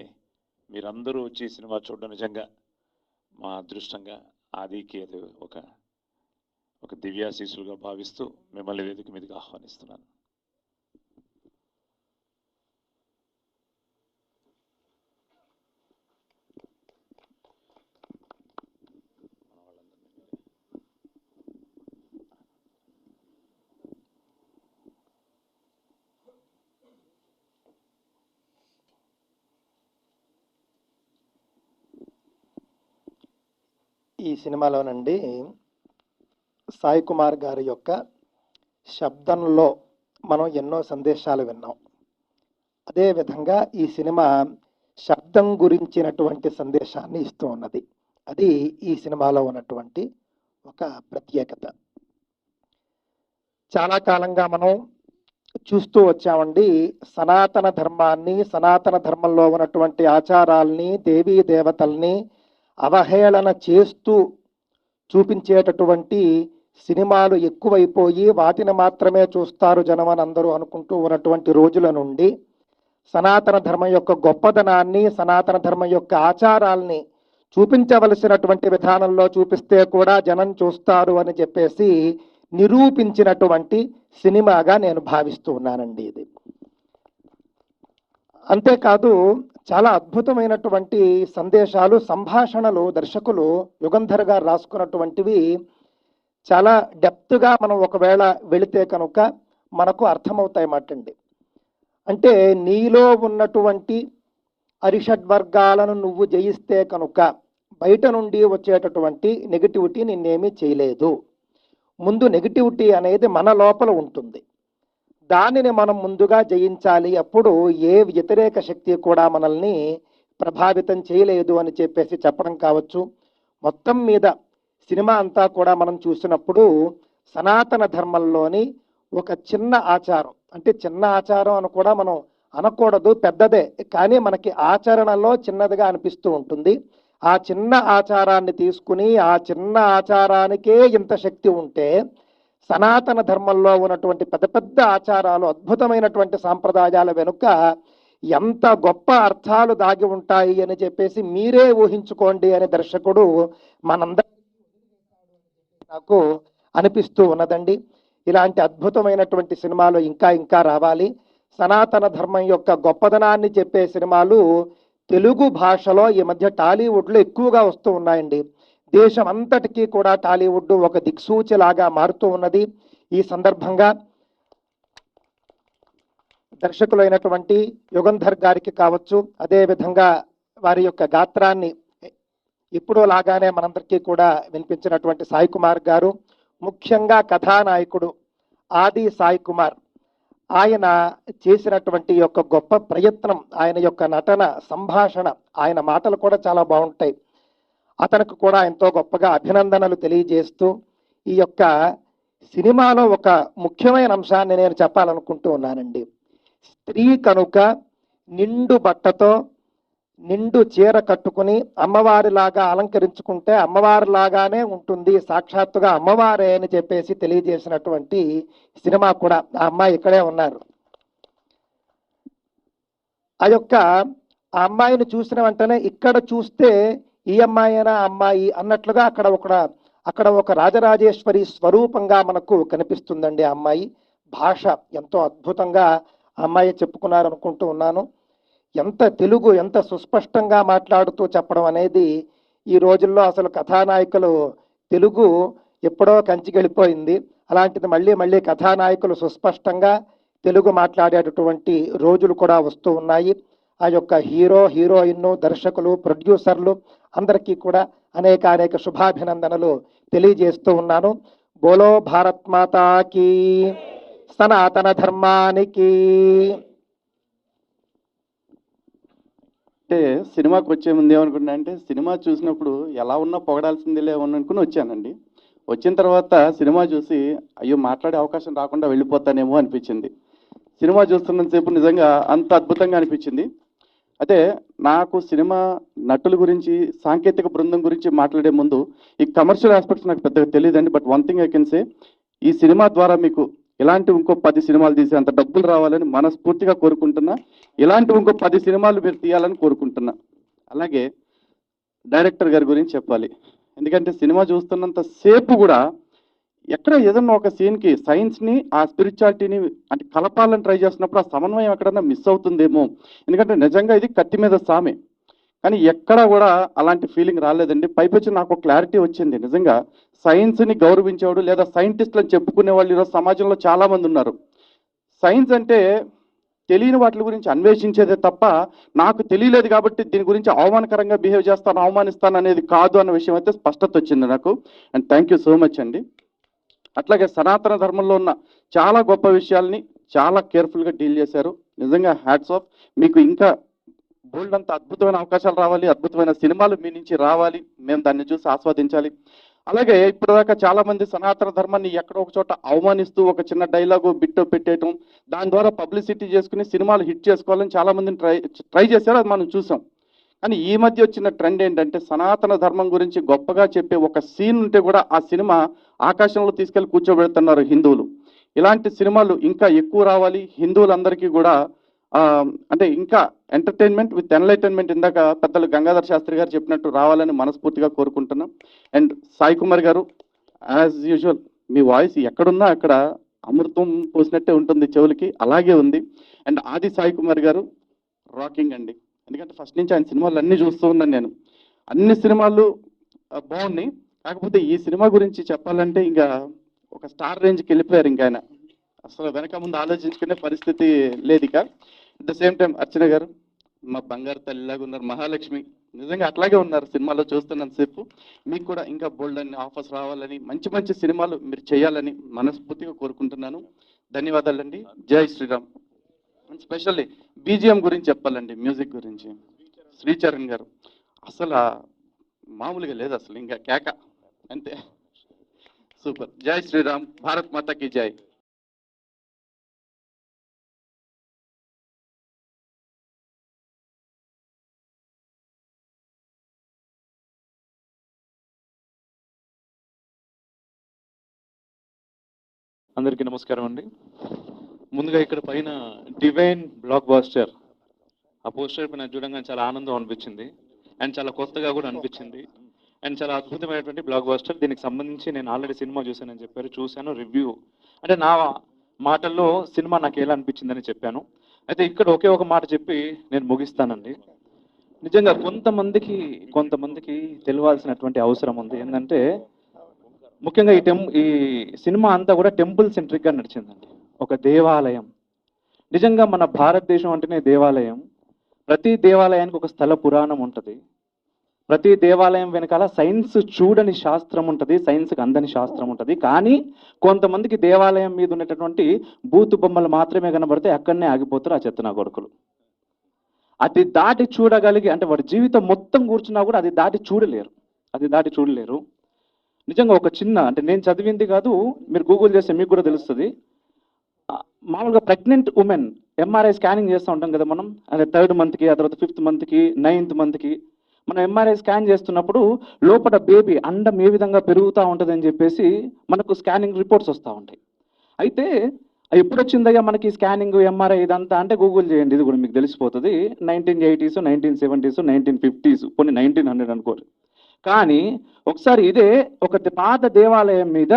మీరందరూ వచ్చి సినిమా చూడడం నిజంగా మా అదృష్టంగా ఆదికి అది ఒక దివ్యాశీసులుగా భావిస్తూ మిమ్మల్ని వేదిక మీదకి ఆహ్వానిస్తున్నాను. ఈ సినిమాలోనండి సాయి కుమార్ గారి యొక్క శబ్దంలో మనం ఎన్నో సందేశాలు విన్నాం. అదేవిధంగా ఈ సినిమా శబ్దం గురించినటువంటి సందేశాన్ని ఇస్తూ ఉన్నది. అది ఈ సినిమాలో ఉన్నటువంటి ఒక ప్రత్యేకత. చాలా కాలంగా మనం చూస్తూ వచ్చామండి, సనాతన ధర్మాన్ని, సనాతన ధర్మంలో ఉన్నటువంటి ఆచారాల్ని, దేవీ దేవతల్ని అవహేళన చేస్తూ చూపించేటటువంటి సినిమాలు ఎక్కువైపోయి వాటిని మాత్రమే చూస్తారు జనం అని అందరూ అనుకుంటూ ఉన్నటువంటి రోజుల నుండి సనాతన ధర్మం యొక్క గొప్పదనాన్ని, సనాతన ధర్మం యొక్క ఆచారాల్ని చూపించవలసినటువంటి విధానంలో చూపిస్తే కూడా జనం చూస్తారు అని చెప్పేసి నిరూపించినటువంటి సినిమాగా నేను భావిస్తూ ఉన్నానండి ఇది. అంతేకాదు చాలా అద్భుతమైనటువంటి సందేశాలు, సంభాషణలు దర్శకులు యుగంధర్ గారు రాసుకున్నటువంటివి చాలా డెప్త్గా మనం ఒకవేళ వెళితే కనుక మనకు అర్థమవుతాయి మాటండి. అంటే నీలో ఉన్నటువంటి అరిషడ్వర్గాలను నువ్వు జయిస్తే కనుక బయట నుండి వచ్చేటటువంటి నెగిటివిటీ నిన్నేమీ చేయలేదు. ముందు నెగిటివిటీ అనేది మన లోపల ఉంటుంది, దానిని మనం ముందుగా జయించాలి. అప్పుడు ఏ వ్యతిరేక శక్తి కూడా మనల్ని ప్రభావితం చేయలేదు అని చెప్పేసి చెప్పడం కావచ్చు. మొత్తం మీద సినిమా అంతా కూడా మనం చూసినప్పుడు సనాతన ధర్మంలోని ఒక చిన్న ఆచారం, అంటే చిన్న ఆచారం అని కూడా మనం అనకూడదు, పెద్దదే, కానీ మనకి ఆచరణలో చిన్నదిగా అనిపిస్తూ ఉంటుంది. ఆ చిన్న ఆచారాన్ని తీసుకుని ఆ చిన్న ఆచారానికే ఇంత శక్తి ఉంటే సనాతన ధర్మంలో ఉన్నటువంటి పెద్ద పెద్ద ఆచారాలు, అద్భుతమైనటువంటి సాంప్రదాయాల వెనుక ఎంత గొప్ప అర్థాలు దాగి ఉంటాయి అని చెప్పేసి మీరే ఊహించుకోండి అని దర్శకుడు మనందరికీ నాకు అనిపిస్తూ ఉన్నదండి. ఇలాంటి అద్భుతమైనటువంటి సినిమాలు ఇంకా ఇంకా రావాలి. సనాతన ధర్మం యొక్క గొప్పదనాన్ని చెప్పే సినిమాలు తెలుగు భాషలో ఈ మధ్య టాలీవుడ్లో ఎక్కువగా వస్తూ ఉన్నాయండి. దేశం అంతటికీ కూడా టాలీవుడ్ ఒక దిక్సూచిలాగా మారుతూ ఉన్నది. ఈ సందర్భంగా దర్శకులైనటువంటి యుగంధర్ గారికి కావచ్చు, అదేవిధంగా వారి యొక్క గాత్రాన్ని ఇప్పుడు లాగానే మనందరికీ కూడా వినిపించినటువంటి సాయి కుమార్ గారు, ముఖ్యంగా కథానాయకుడు ఆది సాయి కుమార్, ఆయన చేసినటువంటి యొక్క గొప్ప ప్రయత్నం, ఆయన యొక్క నటన, సంభాషణ, ఆయన మాటలు కూడా చాలా బాగుంటాయి. అతనికి కూడా ఎంతో గొప్పగా అభినందనలు తెలియజేస్తూ ఈ యొక్క సినిమాలో ఒక ముఖ్యమైన అంశాన్ని నేను చెప్పాలనుకుంటూ ఉన్నానండి. స్త్రీ కనుక నిండు బట్టతో నిండు చీర కట్టుకుని అమ్మవారిలాగా అలంకరించుకుంటే అమ్మవారిలాగానే ఉంటుంది, సాక్షాత్తుగా అమ్మవారే అని చెప్పేసి తెలియజేసినటువంటి సినిమా కూడా. ఆ అమ్మాయి ఇక్కడే ఉన్నారు. ఆ అమ్మాయిని చూసిన వెంటనే ఇక్కడ చూస్తే ఈ అమ్మాయినా అమ్మాయి అన్నట్లుగా అక్కడ ఒక రాజరాజేశ్వరి స్వరూపంగా మనకు కనిపిస్తుందండి. ఆ అమ్మాయి భాష ఎంతో అద్భుతంగా ఆ అమ్మాయి చెప్పుకున్నారు అనుకుంటూ ఉన్నాను. ఎంత తెలుగు ఎంత సుస్పష్టంగా మాట్లాడుతూ చెప్పడం అనేది ఈ రోజుల్లో అసలు కథానాయకులు తెలుగు ఎప్పుడో కంచికెళ్ళిపోయింది. అలాంటిది మళ్ళీ కథానాయకులు సుస్పష్టంగా తెలుగు మాట్లాడేటటువంటి రోజులు కూడా వస్తూ ఉన్నాయి. ఆ యొక్క హీరో, హీరోయిన్, దర్శకులు, ప్రొడ్యూసర్లు అందరికీ కూడా అనేక శుభాభినందనలు తెలియజేస్తూ ఉన్నాను. బోలో భారత్ మాతాకి, సనాతన ధర్మానికి. అంటే సినిమాకి వచ్చే ముందు ఏమనుకున్నా అంటే సినిమా చూసినప్పుడు ఎలా ఉన్నా పొగడాల్సిందిలే అనుకుని వచ్చానండి. వచ్చిన తర్వాత సినిమా చూసి అయ్యో మాట్లాడే అవకాశం రాకుండా వెళ్ళిపోతానేమో అనిపించింది. సినిమా చూస్తున్నంతసేపు నిజంగా అంత అద్భుతంగా అనిపించింది. అయితే నాకు సినిమా నటుల గురించి, సాంకేతిక బృందం గురించి మాట్లాడే ముందు ఈ కమర్షియల్ ఆస్పెక్ట్స్ నాకు పెద్దగా తెలియదండి. But one thing I can say, ఈ సినిమా ద్వారా మీకు ఇలాంటి ఇంకో 10 సినిమాలు తీసి అంత డబ్బులు రావాలని మనస్ఫూర్తిగా కోరుకుంటున్నా. ఇలాంటి ఇంకో 10 సినిమాలు మీరు తీయాలని కోరుకుంటున్నా. అలాగే డైరెక్టర్ గారి గురించి చెప్పాలి. ఎందుకంటే సినిమా చూస్తున్నంత సేపు కూడా ఎక్కడ ఏదన్నా ఒక సీన్కి సైన్స్ని ఆ స్పిరిచువాలిటీని అంటే కలపాలని ట్రై చేస్తున్నప్పుడు ఆ సమన్వయం ఎక్కడన్నా మిస్ అవుతుందేమో. ఎందుకంటే నిజంగా ఇది కత్తి మీద సామే, కానీ ఎక్కడా కూడా అలాంటి ఫీలింగ్ రాలేదండి. పైపొచ్చి నాకు క్లారిటీ వచ్చింది. నిజంగా సైన్స్ని గౌరవించేవాడు లేదా సైంటిస్టులు అని చెప్పుకునే వాళ్ళు ఈరోజు సమాజంలో చాలామంది ఉన్నారు. సైన్స్ అంటే తెలియని వాటి గురించి అన్వేషించేదే తప్ప నాకు తెలియలేదు కాబట్టి దీని గురించి అవమానకరంగా బిహేవ్ చేస్తాను, అవమానిస్తాను అనేది కాదు అన్న విషయం అయితే స్పష్టత వచ్చింది నాకు. And thank you so much అండి. అట్లాగే సనాతన ధర్మంలో ఉన్న చాలా గొప్ప విషయాల్ని చాలా కేర్ఫుల్గా డీల్ చేశారు. నిజంగా హ్యాట్స్ ఆఫ్. మీకు ఇంకా బోల్డ్ అంత అద్భుతమైన అవకాశాలు రావాలి, అద్భుతమైన సినిమాలు మీ నుంచి రావాలి, మేము దాన్ని చూసి ఆస్వాదించాలి. అలాగే ఇప్పటిదాకా చాలా మంది సనాతన ధర్మాన్ని ఎక్కడో ఒక చోట అవమానిస్తూ ఒక చిన్న డైలాగు బిట్టో పెట్టేయటం, దాని ద్వారా పబ్లిసిటీ చేసుకుని సినిమాలు హిట్ చేసుకోవాలని చాలా మందిని ట్రై చేశారు, అది మనం చూసాం. కానీ ఈ మధ్య వచ్చిన ట్రెండ్ ఏంటంటే సనాతన ధర్మం గురించి గొప్పగా చెప్పే ఒక సీన్ ఉంటే కూడా ఆ సినిమా ఆకాశంలో తీసుకెళ్లి కూర్చోబెడుతున్నారు హిందువులు. ఇలాంటి సినిమాలు ఇంకా ఎక్కువ రావాలి, హిందువులందరికీ కూడా అంటే ఇంకా ఎంటర్టైన్మెంట్ విత్ ఎన్లైటైన్మెంట్ ఇందాక పెద్దలు గంగాధర్ శాస్త్రి గారు చెప్పినట్టు రావాలని మనస్ఫూర్తిగా కోరుకుంటున్నాం. అండ్ సాయి కుమార్ గారు, యాజ్ యూజువల్ మీ వాయిస్ ఎక్కడున్నా అక్కడ అమృతం పోసినట్టే ఉంటుంది చెవులకి, అలాగే ఉంది. అండ్ ఆది సాయి కుమార్ గారు రాకింగ్ అండి. ఎందుకంటే ఫస్ట్ నుంచి ఆయన సినిమాలు అన్నీ చూస్తూ ఉన్నాను నేను. అన్ని సినిమాలు బాగున్నాయి, కాకపోతే ఈ సినిమా గురించి చెప్పాలంటే ఇంకా ఒక స్టార్ రేంజ్కి వెళ్ళిపోయారు. ఇంకా ఆయన అసలు వెనక ముందు ఆలోచించుకునే పరిస్థితి లేదు. ఇక అట్ ద సేమ్ టైం అర్చన గారు మా బంగారు తల్లిలాగా ఉన్నారు, మహాలక్ష్మి. నిజంగా అట్లాగే ఉన్నారు సినిమాలో చూస్తున్నంతసేపు. మీకు కూడా ఇంకా బోల్డ్ అన్ని ఆఫర్స్ రావాలని, మంచి మంచి సినిమాలు మీరు చేయాలని మనస్ఫూర్తిగా కోరుకుంటున్నాను. ధన్యవాదాలండి. జై శ్రీరామ్. స్పెషల్లీ బీజిఎం గురించి చెప్పాలండి, మ్యూజిక్ గురించి. శ్రీచరణ్ గారు అసలు మామూలుగా లేదు, అసలు ఇంకా కేక అంతే, సూపర్. జై శ్రీరామ్, భారత్ మాతాకి జై. అందరికీ నమస్కారం అండి. ముందుగా ఇక్కడ పైన డివైన్ బ్లాక్ బాస్టర్ ఆ పోస్టర్ పైన చూడంగానే చాలా ఆనందం అనిపించింది, అండ్ చాలా కొత్తగా కూడా అనిపించింది, అండ్ చాలా అద్భుతమైనటువంటి బ్లాక్ బాస్టర్. దీనికి సంబంధించి నేను ఆల్రెడీ సినిమా చూశానని చెప్పారు, చూశాను. రివ్యూ అంటే నా మాటల్లో సినిమా నాకు ఎలా అనిపించిందని చెప్పాను. అయితే ఇక్కడ ఒకే ఒక మాట చెప్పి నేను ముగిస్తానండి. నిజంగా కొంతమందికి తెలియాల్సినటువంటి అవసరం ఉంది. ఏంటంటే ముఖ్యంగా ఈ సినిమా అంతా కూడా టెంపుల్ సెంట్రిక్గా నడిచిందండి, ఒక దేవాలయం. నిజంగా మన భారతదేశం అంటేనే దేవాలయం. ప్రతి దేవాలయానికి ఒక స్థల పురాణం ఉంటుంది, ప్రతి దేవాలయం వెనకాల సైన్స్ చూడని శాస్త్రం ఉంటుంది, సైన్స్కి అందని శాస్త్రం ఉంటుంది. కానీ కొంతమందికి దేవాలయం మీద ఉన్నటువంటి బూతు బొమ్మలు మాత్రమే కనబడితే అక్కడనే ఆగిపోతారు ఆ చెత్తనా కొడుకులు. అది దాటి చూడగలిగి అంటే వాడి జీవితం మొత్తం కూర్చున్నా కూడా అది దాటి చూడలేరు. నిజంగా ఒక చిన్న అంటే నేను చదివింది కాదు, మీరు గూగుల్ చేస్తే మీకు కూడా తెలుస్తుంది. మామూలుగా ప్రెగ్నెంట్ ఉమెన్ ఎంఆర్ఐ స్కానింగ్ చేస్తూ ఉంటాం కదా మనం, అంటే 3rd మంత్కి, ఆ తర్వాత 5th మంత్కి, 9th మంత్కి మనం ఎంఆర్ఐ స్కాన్ చేస్తున్నప్పుడు లోపల బేబీ అండం ఏ విధంగా పెరుగుతూ ఉంటుందని చెప్పేసి మనకు స్కానింగ్ రిపోర్ట్స్ వస్తూ ఉంటాయి. అయితే ఎప్పుడు వచ్చిందయ్యా మనకి స్కానింగ్ ఎంఆర్ఐ ఇదంతా అంటే గూగుల్ చేయండి, ఇది కూడా మీకు తెలిసిపోతుంది. 1980s, 1970s, 1950s, కొన్ని 1900 అనుకోరు. కానీ ఒకసారి ఇదే ఒక పాత దేవాలయం మీద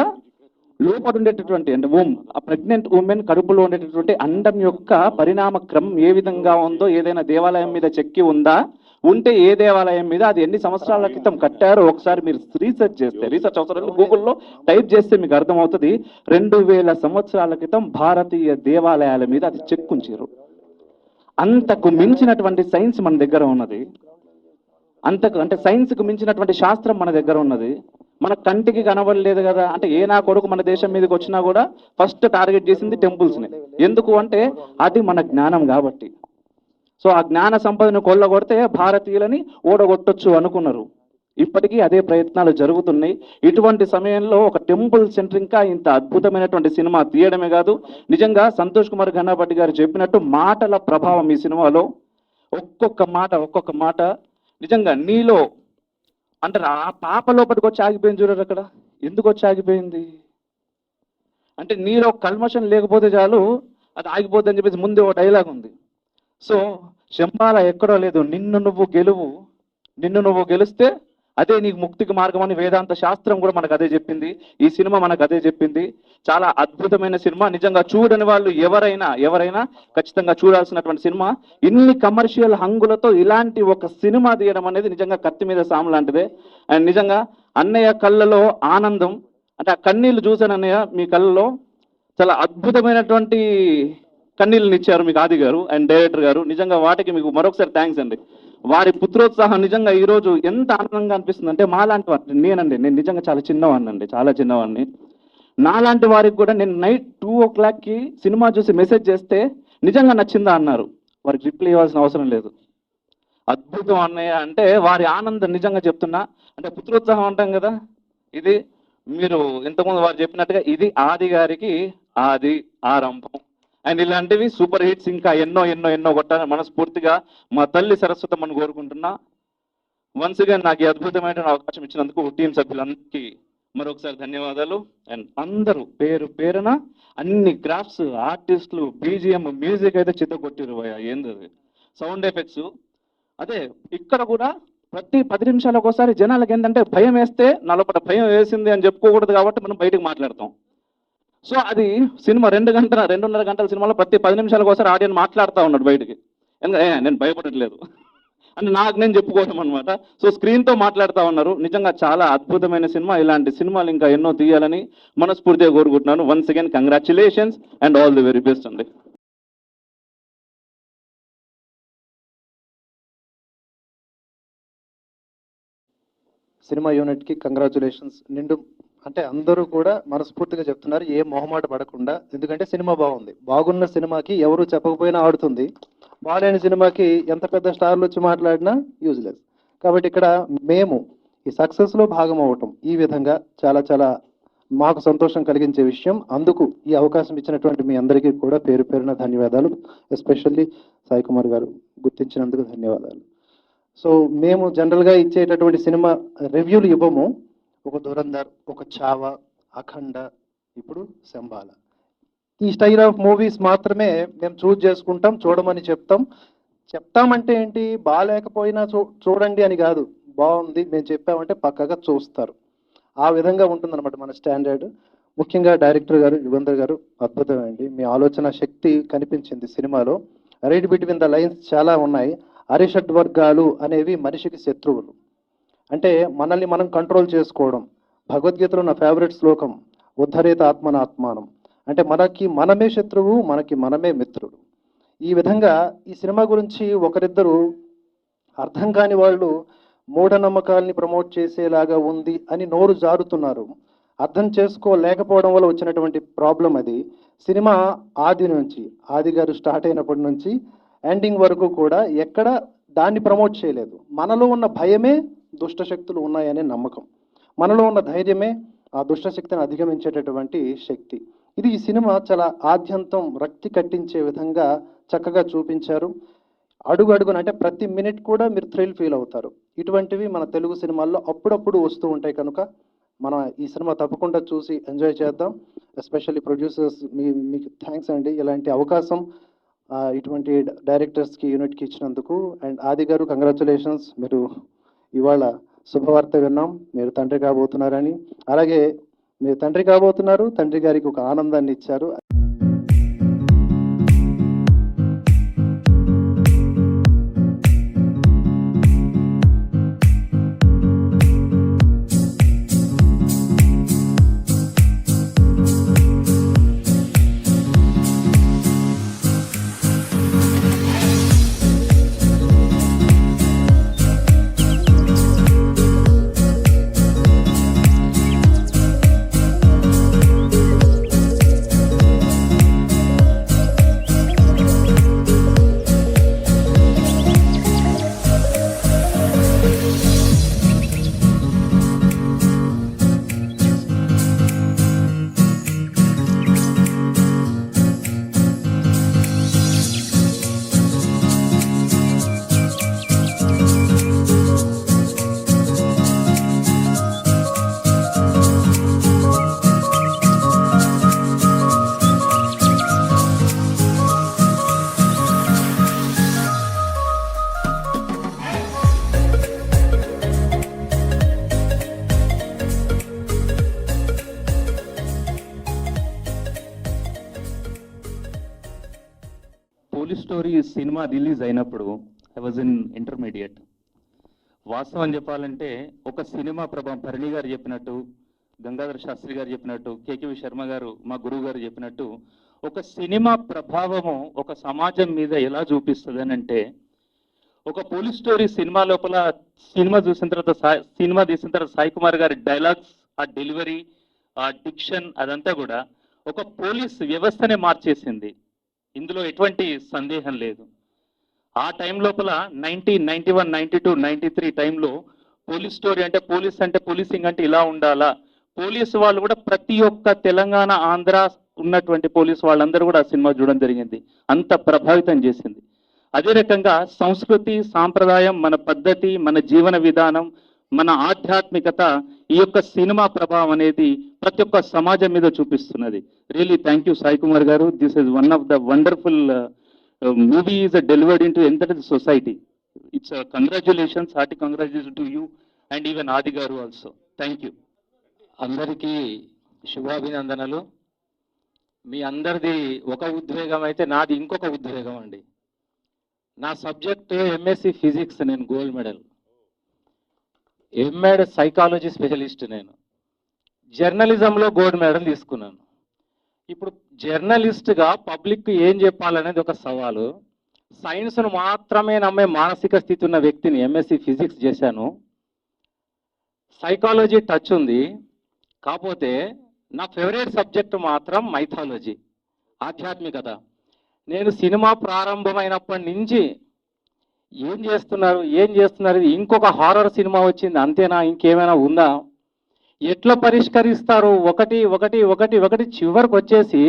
లోపల ఉండేటటువంటి అంటే ఆ ప్రెగ్నెంట్ ఉమెన్ కడుపులో ఉండేటటువంటి అండం యొక్క పరిణామ క్రమం ఏ విధంగా ఉందో ఏదైనా దేవాలయం మీద చెక్కి ఉందా, ఉంటే ఏ దేవాలయం మీద, అది ఎన్ని సంవత్సరాల క్రితం కట్టారో ఒకసారి మీరు రీసెర్చ్ అవసరం గూగుల్లో టైప్ చేస్తే మీకు అర్థమవుతుంది. 2000 సంవత్సరాల క్రితం భారతీయ దేవాలయాల మీద అది చెక్కుంచారు. అంతకు మించినటువంటి సైన్స్ మన దగ్గర ఉన్నది, అంటే సైన్స్కు మించినటువంటి శాస్త్రం మన దగ్గర ఉన్నది. మన కంటికి కనబడలేదు కదా, అంటే ఏ నా కొడుకు మన దేశం మీదకి వచ్చినా కూడా ఫస్ట్ టార్గెట్ చేసింది టెంపుల్స్ని. ఎందుకు అంటే అది మన జ్ఞానం కాబట్టి. సో ఆ జ్ఞాన సంపదను కొల్లగొడితే భారతీయులని ఓడగొట్టొచ్చు అనుకున్నారు. ఇప్పటికీ అదే ప్రయత్నాలు జరుగుతున్నాయి. ఇటువంటి సమయంలో ఒక టెంపుల్ సెంట్రింగ్గా ఇంత అద్భుతమైనటువంటి సినిమా తీయడమే కాదు, నిజంగా సంతోష్ కుమార్ గన్నాపట్టి గారు చెప్పినట్టు మాటల ప్రభావం ఈ సినిమాలో ఒక్కొక్క మాట నిజంగా నీలో అంటే ఆ పాప లోపలికి వచ్చి ఆగిపోయింది చూడరు. అక్కడ ఎందుకు వచ్చి ఆగిపోయింది అంటే నీలో కల్మషం లేకపోతే చాలు అది ఆగిపోద్ది అని చెప్పేసి ముందే ఒక డైలాగ్ ఉంది. సో శంబాల ఎక్కడో లేదు, నిన్ను నువ్వు గెలువు, నిన్ను నువ్వు గెలిస్తే అదే నీకు ముక్తికి మార్గం అని వేదాంత శాస్త్రం కూడా మనకు అదే చెప్పింది. ఈ సినిమా మనకు అదే చెప్పింది. చాలా అద్భుతమైన సినిమా. నిజంగా చూడని వాళ్ళు ఎవరైనా ఖచ్చితంగా చూడాల్సినటువంటి సినిమా. ఇన్ని కమర్షియల్ హంగులతో ఇలాంటి ఒక సినిమా తీయడం అనేది నిజంగా కత్తి మీద సాము లాంటిదే. అండ్ నిజంగా అన్నయ్య కళ్ళలో ఆనందం, అంటే ఆ కన్నీళ్లు చూశాను అన్నయ్య మీ కళ్ళలో. చాలా అద్భుతమైనటువంటి కన్నీళ్ళని ఇచ్చారు మీకు ఆది గారు అండ్ డైరెక్టర్ గారు. నిజంగా వాటికి మీకు మరొకసారి థ్యాంక్స్ అండి. వారి పుత్రోత్సాహం నిజంగా ఈరోజు ఎంత ఆనందంగా అనిపిస్తుంది అంటే మాలాంటి వారు, నేను నిజంగా చాలా చిన్నవాడిని. నాలాంటి వారికి కూడా నేను నైట్ 2 o'clockకి సినిమా చూసి మెసేజ్ చేస్తే నిజంగా నచ్చిందా అన్నారు. వారికి రిప్లై ఇవ్వాల్సిన అవసరం లేదు. అద్భుతం అన్నయ్య అంటే వారి ఆనందం నిజంగా చెప్తున్నా. అంటే పుత్రోత్సాహం అంటాం కదా, ఇది మీరు ఇంతకుముందు వారు చెప్పినట్టుగా ఇది ఆది గారికి ఆది ఆరంభం. అండ్ ఇలాంటివి సూపర్ హిట్స్ ఇంకా ఎన్నో కొట్టాలని మనస్ఫూర్తిగా మా తల్లి సరస్వతమ్మని కోరుకుంటున్నా. వన్స్ గా నాకు ఈ అద్భుతమైన అవకాశం ఇచ్చినందుకు టీం సభ్యులందరికీ మరొకసారి ధన్యవాదాలు. అండ్ అందరూ పేరున అన్ని క్రాఫ్ట్స్, ఆర్టిస్టులు, బీజిఎం, మ్యూజిక్ అయితే చిత్త కొట్టిరు. ఏంది సౌండ్ ఎఫెక్ట్స్. అదే ఇక్కడ కూడా ప్రతి 10 నిమిషాలకు ఒకసారి జనాలకు ఏంటంటే భయం వేస్తే నా లోపల భయం వేసింది అని చెప్పుకోకూడదు కాబట్టి మనం బయటకు మాట్లాడతాం. సో అది సినిమా 2.5 గంటల సినిమాలో ప్రతి 10 నిమిషాలకు ఒకసారి ఆడియన్స్ మాట్లాడుతూ ఉన్నాడు బయటికి. నేను భయపడట్లేదు అంటే నాకు నేను చెప్పుకోవడం అనమాట. సో స్క్రీన్తో మాట్లాడుతూ ఉన్నారు. నిజంగా చాలా అద్భుతమైన సినిమా. ఇలాంటి సినిమాలు ఇంకా ఎన్నో తీయాలని మనస్ఫూర్తిగా కోరుకుంటున్నాను. Once again congratulations and all the very best అండి. సినిమా యూనిట్కి కంగ్రాచులేషన్స్. అంటే అందరూ కూడా మనస్ఫూర్తిగా చెప్తున్నారు, ఏ మొహమాట పడకుండా. ఎందుకంటే సినిమా బాగుంది. బాగున్న సినిమాకి ఎవరు చెప్పకపోయినా ఆడుతుంది. బాగాలేని సినిమాకి ఎంత పెద్ద స్టార్లు వచ్చి మాట్లాడినా యూజ్లెస్. కాబట్టి ఇక్కడ మేము ఈ సక్సెస్లో భాగం అవ్వటం ఈ విధంగా చాలా చాలా మాకు సంతోషం కలిగించే విషయం. అందుకు ఈ అవకాశం ఇచ్చినటువంటి మీ అందరికీ కూడా పేరున ధన్యవాదాలు. ఎస్పెషల్లీ సాయి కుమార్ గారు గుర్తించినందుకు ధన్యవాదాలు. సో మేము జనరల్గా ఇచ్చేటటువంటి సినిమా రివ్యూలు ఇవ్వము. ఒక దురంధర్, ఒక చావా, అఖండ, ఇప్పుడు శంబాల, ఈ స్టైల్ ఆఫ్ మూవీస్ మాత్రమే మేము చూజ్ చేసుకుంటాం, చూడమని చెప్తామంటే ఏంటి, బాగాలేకపోయినా చూడండి అని కాదు, బాగుంది మేము చెప్పామంటే పక్కగా చూస్తారు. ఆ విధంగా ఉంటుందన్నమాట మన స్టాండర్డ్. ముఖ్యంగా డైరెక్టర్ గారు యుగంధర్ గారు అద్భుతమండి. మీ ఆలోచన శక్తి కనిపించింది సినిమాలో. రైట్ బిట్వీన్ ద లైన్స్ చాలా ఉన్నాయి. అరిషడ్ వర్గాలు అనేవి మనిషికి శత్రువులు. అంటే మనల్ని మనం కంట్రోల్ చేసుకోవడం. భగవద్గీతలో నా ఫేవరెట్ శ్లోకం ఉద్ధరేత ఆత్మనాత్మానం. అంటే మనకి మనమే శత్రువు, మనకి మనమే మిత్రుడు. ఈ విధంగా ఈ సినిమా గురించి ఒకరిద్దరు అర్థం కాని వాళ్ళు మూఢనమ్మకాల్ని ప్రమోట్ చేసేలాగా ఉంది అని నోరు జారుతున్నారు. అర్థం చేసుకోలేకపోవడం వల్ల వచ్చినటువంటి ప్రాబ్లం అది. సినిమా ఆది గారు స్టార్ట్ అయినప్పటి నుంచి ఎండింగ్ వరకు కూడా ఎక్కడ దాన్ని ప్రమోట్ చేయలేదు. మనలో ఉన్న భయమే దుష్టశక్తులు ఉన్నాయనే నమ్మకం, మనలో ఉన్న ధైర్యమే ఆ దుష్టశక్తిని అధిగమించేటటువంటి శక్తి. ఇది ఈ సినిమా చాలా ఆద్యంతం రక్తి కట్టించే విధంగా చక్కగా చూపించారు. అడుగున అంటే ప్రతి మినిట్ కూడా మీరు థ్రిల్ ఫీల్ అవుతారు. ఇటువంటివి మన తెలుగు సినిమాల్లో అప్పుడప్పుడు వస్తూ ఉంటాయి కనుక మనం ఈ సినిమా తప్పకుండా చూసి ఎంజాయ్ చేద్దాం. ఎస్పెషల్లీ ప్రొడ్యూసర్స్ మీకు థ్యాంక్స్ అండి, ఇలాంటి అవకాశం ఇటువంటి డైరెక్టర్స్కి యూనిట్కి ఇచ్చినందుకు. అండ్ ఆది గారు కంగ్రాచులేషన్స్, మీరు ఇవాళ శుభవార్త విన్నాం, మీరు తండ్రి కాబోతున్నారని. అలాగే మీరు తండ్రి కాబోతున్నారు, తండ్రి గారికి ఒక ఆనందాన్ని ఇచ్చారు. స్టోరీ సినిమా రిలీజ్ అయినప్పుడు ఐ వాజ్ ఇన్ ఇంటర్మీడియట్. వాస్తవం చెప్పాలంటే ఒక సినిమా ప్రభావం భరణి గారు చెప్పినట్టు, గంగాధర శాస్త్రి గారు చెప్పినట్టు, కేకేవి శర్మ గారు మా గురువు గారు చెప్పినట్టు ఒక సినిమా ప్రభావము ఒక సమాజం మీద ఎలా చూపిస్తుంది అని అంటే, ఒక పోలీస్ స్టోరీ సినిమా లోపల సినిమా తీసిన తర్వాత సాయి కుమార్ గారి డైలాగ్స్, ఆ డెలివరీ, ఆ డిక్షన్, అదంతా కూడా ఒక పోలీస్ వ్యవస్థనే మార్చేసింది. ఇందులో ఎటువంటి సందేహం లేదు. ఆ టైం లోపల 1991, 92, 93 టైంలో పోలీస్ స్టోరీ అంటే పోలీసింగ్ అంటే ఇలా ఉండాలా, పోలీసు వాళ్ళు కూడా ప్రతి ఒక్క తెలంగాణ, ఆంధ్ర ఉన్నటువంటి పోలీసు వాళ్ళందరూ కూడా ఆ సినిమా చూడడం జరిగింది. అంత ప్రభావితం చేసింది. అదే రకంగా సంస్కృతి, సాంప్రదాయం, మన పద్ధతి, మన జీవన విధానం, మన ఆధ్యాత్మికత, ఈ యొక్క సినిమా ప్రభావం అనేది ప్రతి ఒక్క సమాజం మీద చూపిస్తున్నది. Really thank you Sai Kumar గారు. This is one of the wonderful movie is delivered in to entire society. It's congratulations, hearty congratulation to you and even Adi గారు ఆల్సో. Thank you. అందరికీ శుభాభినందనలు. మీ అందరిది ఒక ఉద్వేగం అయితే నాది ఇంకొక ఉద్వేగం అండి. నా సబ్జెక్ట్ ఎంఎస్సి ఫిజిక్స్, నేను gold medal. MEd psychology specialist. నేను జర్నలిజంలో గోల్డ్ మెడల్ తీసుకున్నాను. ఇప్పుడు జర్నలిస్ట్గా పబ్లిక్ ఏం చెప్పాలనేది ఒక సవాలు. సైన్స్ను మాత్రమే నమ్మే మానసిక స్థితి ఉన్న వ్యక్తిని ఎంఎస్సి ఫిజిక్స్ చేశాను. సైకాలజీ టచ్ ఉంది, కాకపోతే నా ఫేవరెట్ సబ్జెక్ట్ మాత్రం మైథాలజీ, ఆధ్యాత్మికత. నేను సినిమా ప్రారంభమైనప్పటి నుంచి ఏం చేస్తున్నారు, ఇంకొక హారర్ సినిమా వచ్చింది అంతేనా, ఇంకేమైనా ఉందా, ఎట్లా పరిష్కరిస్తారు, ఒకటి చివరికి వచ్చేసి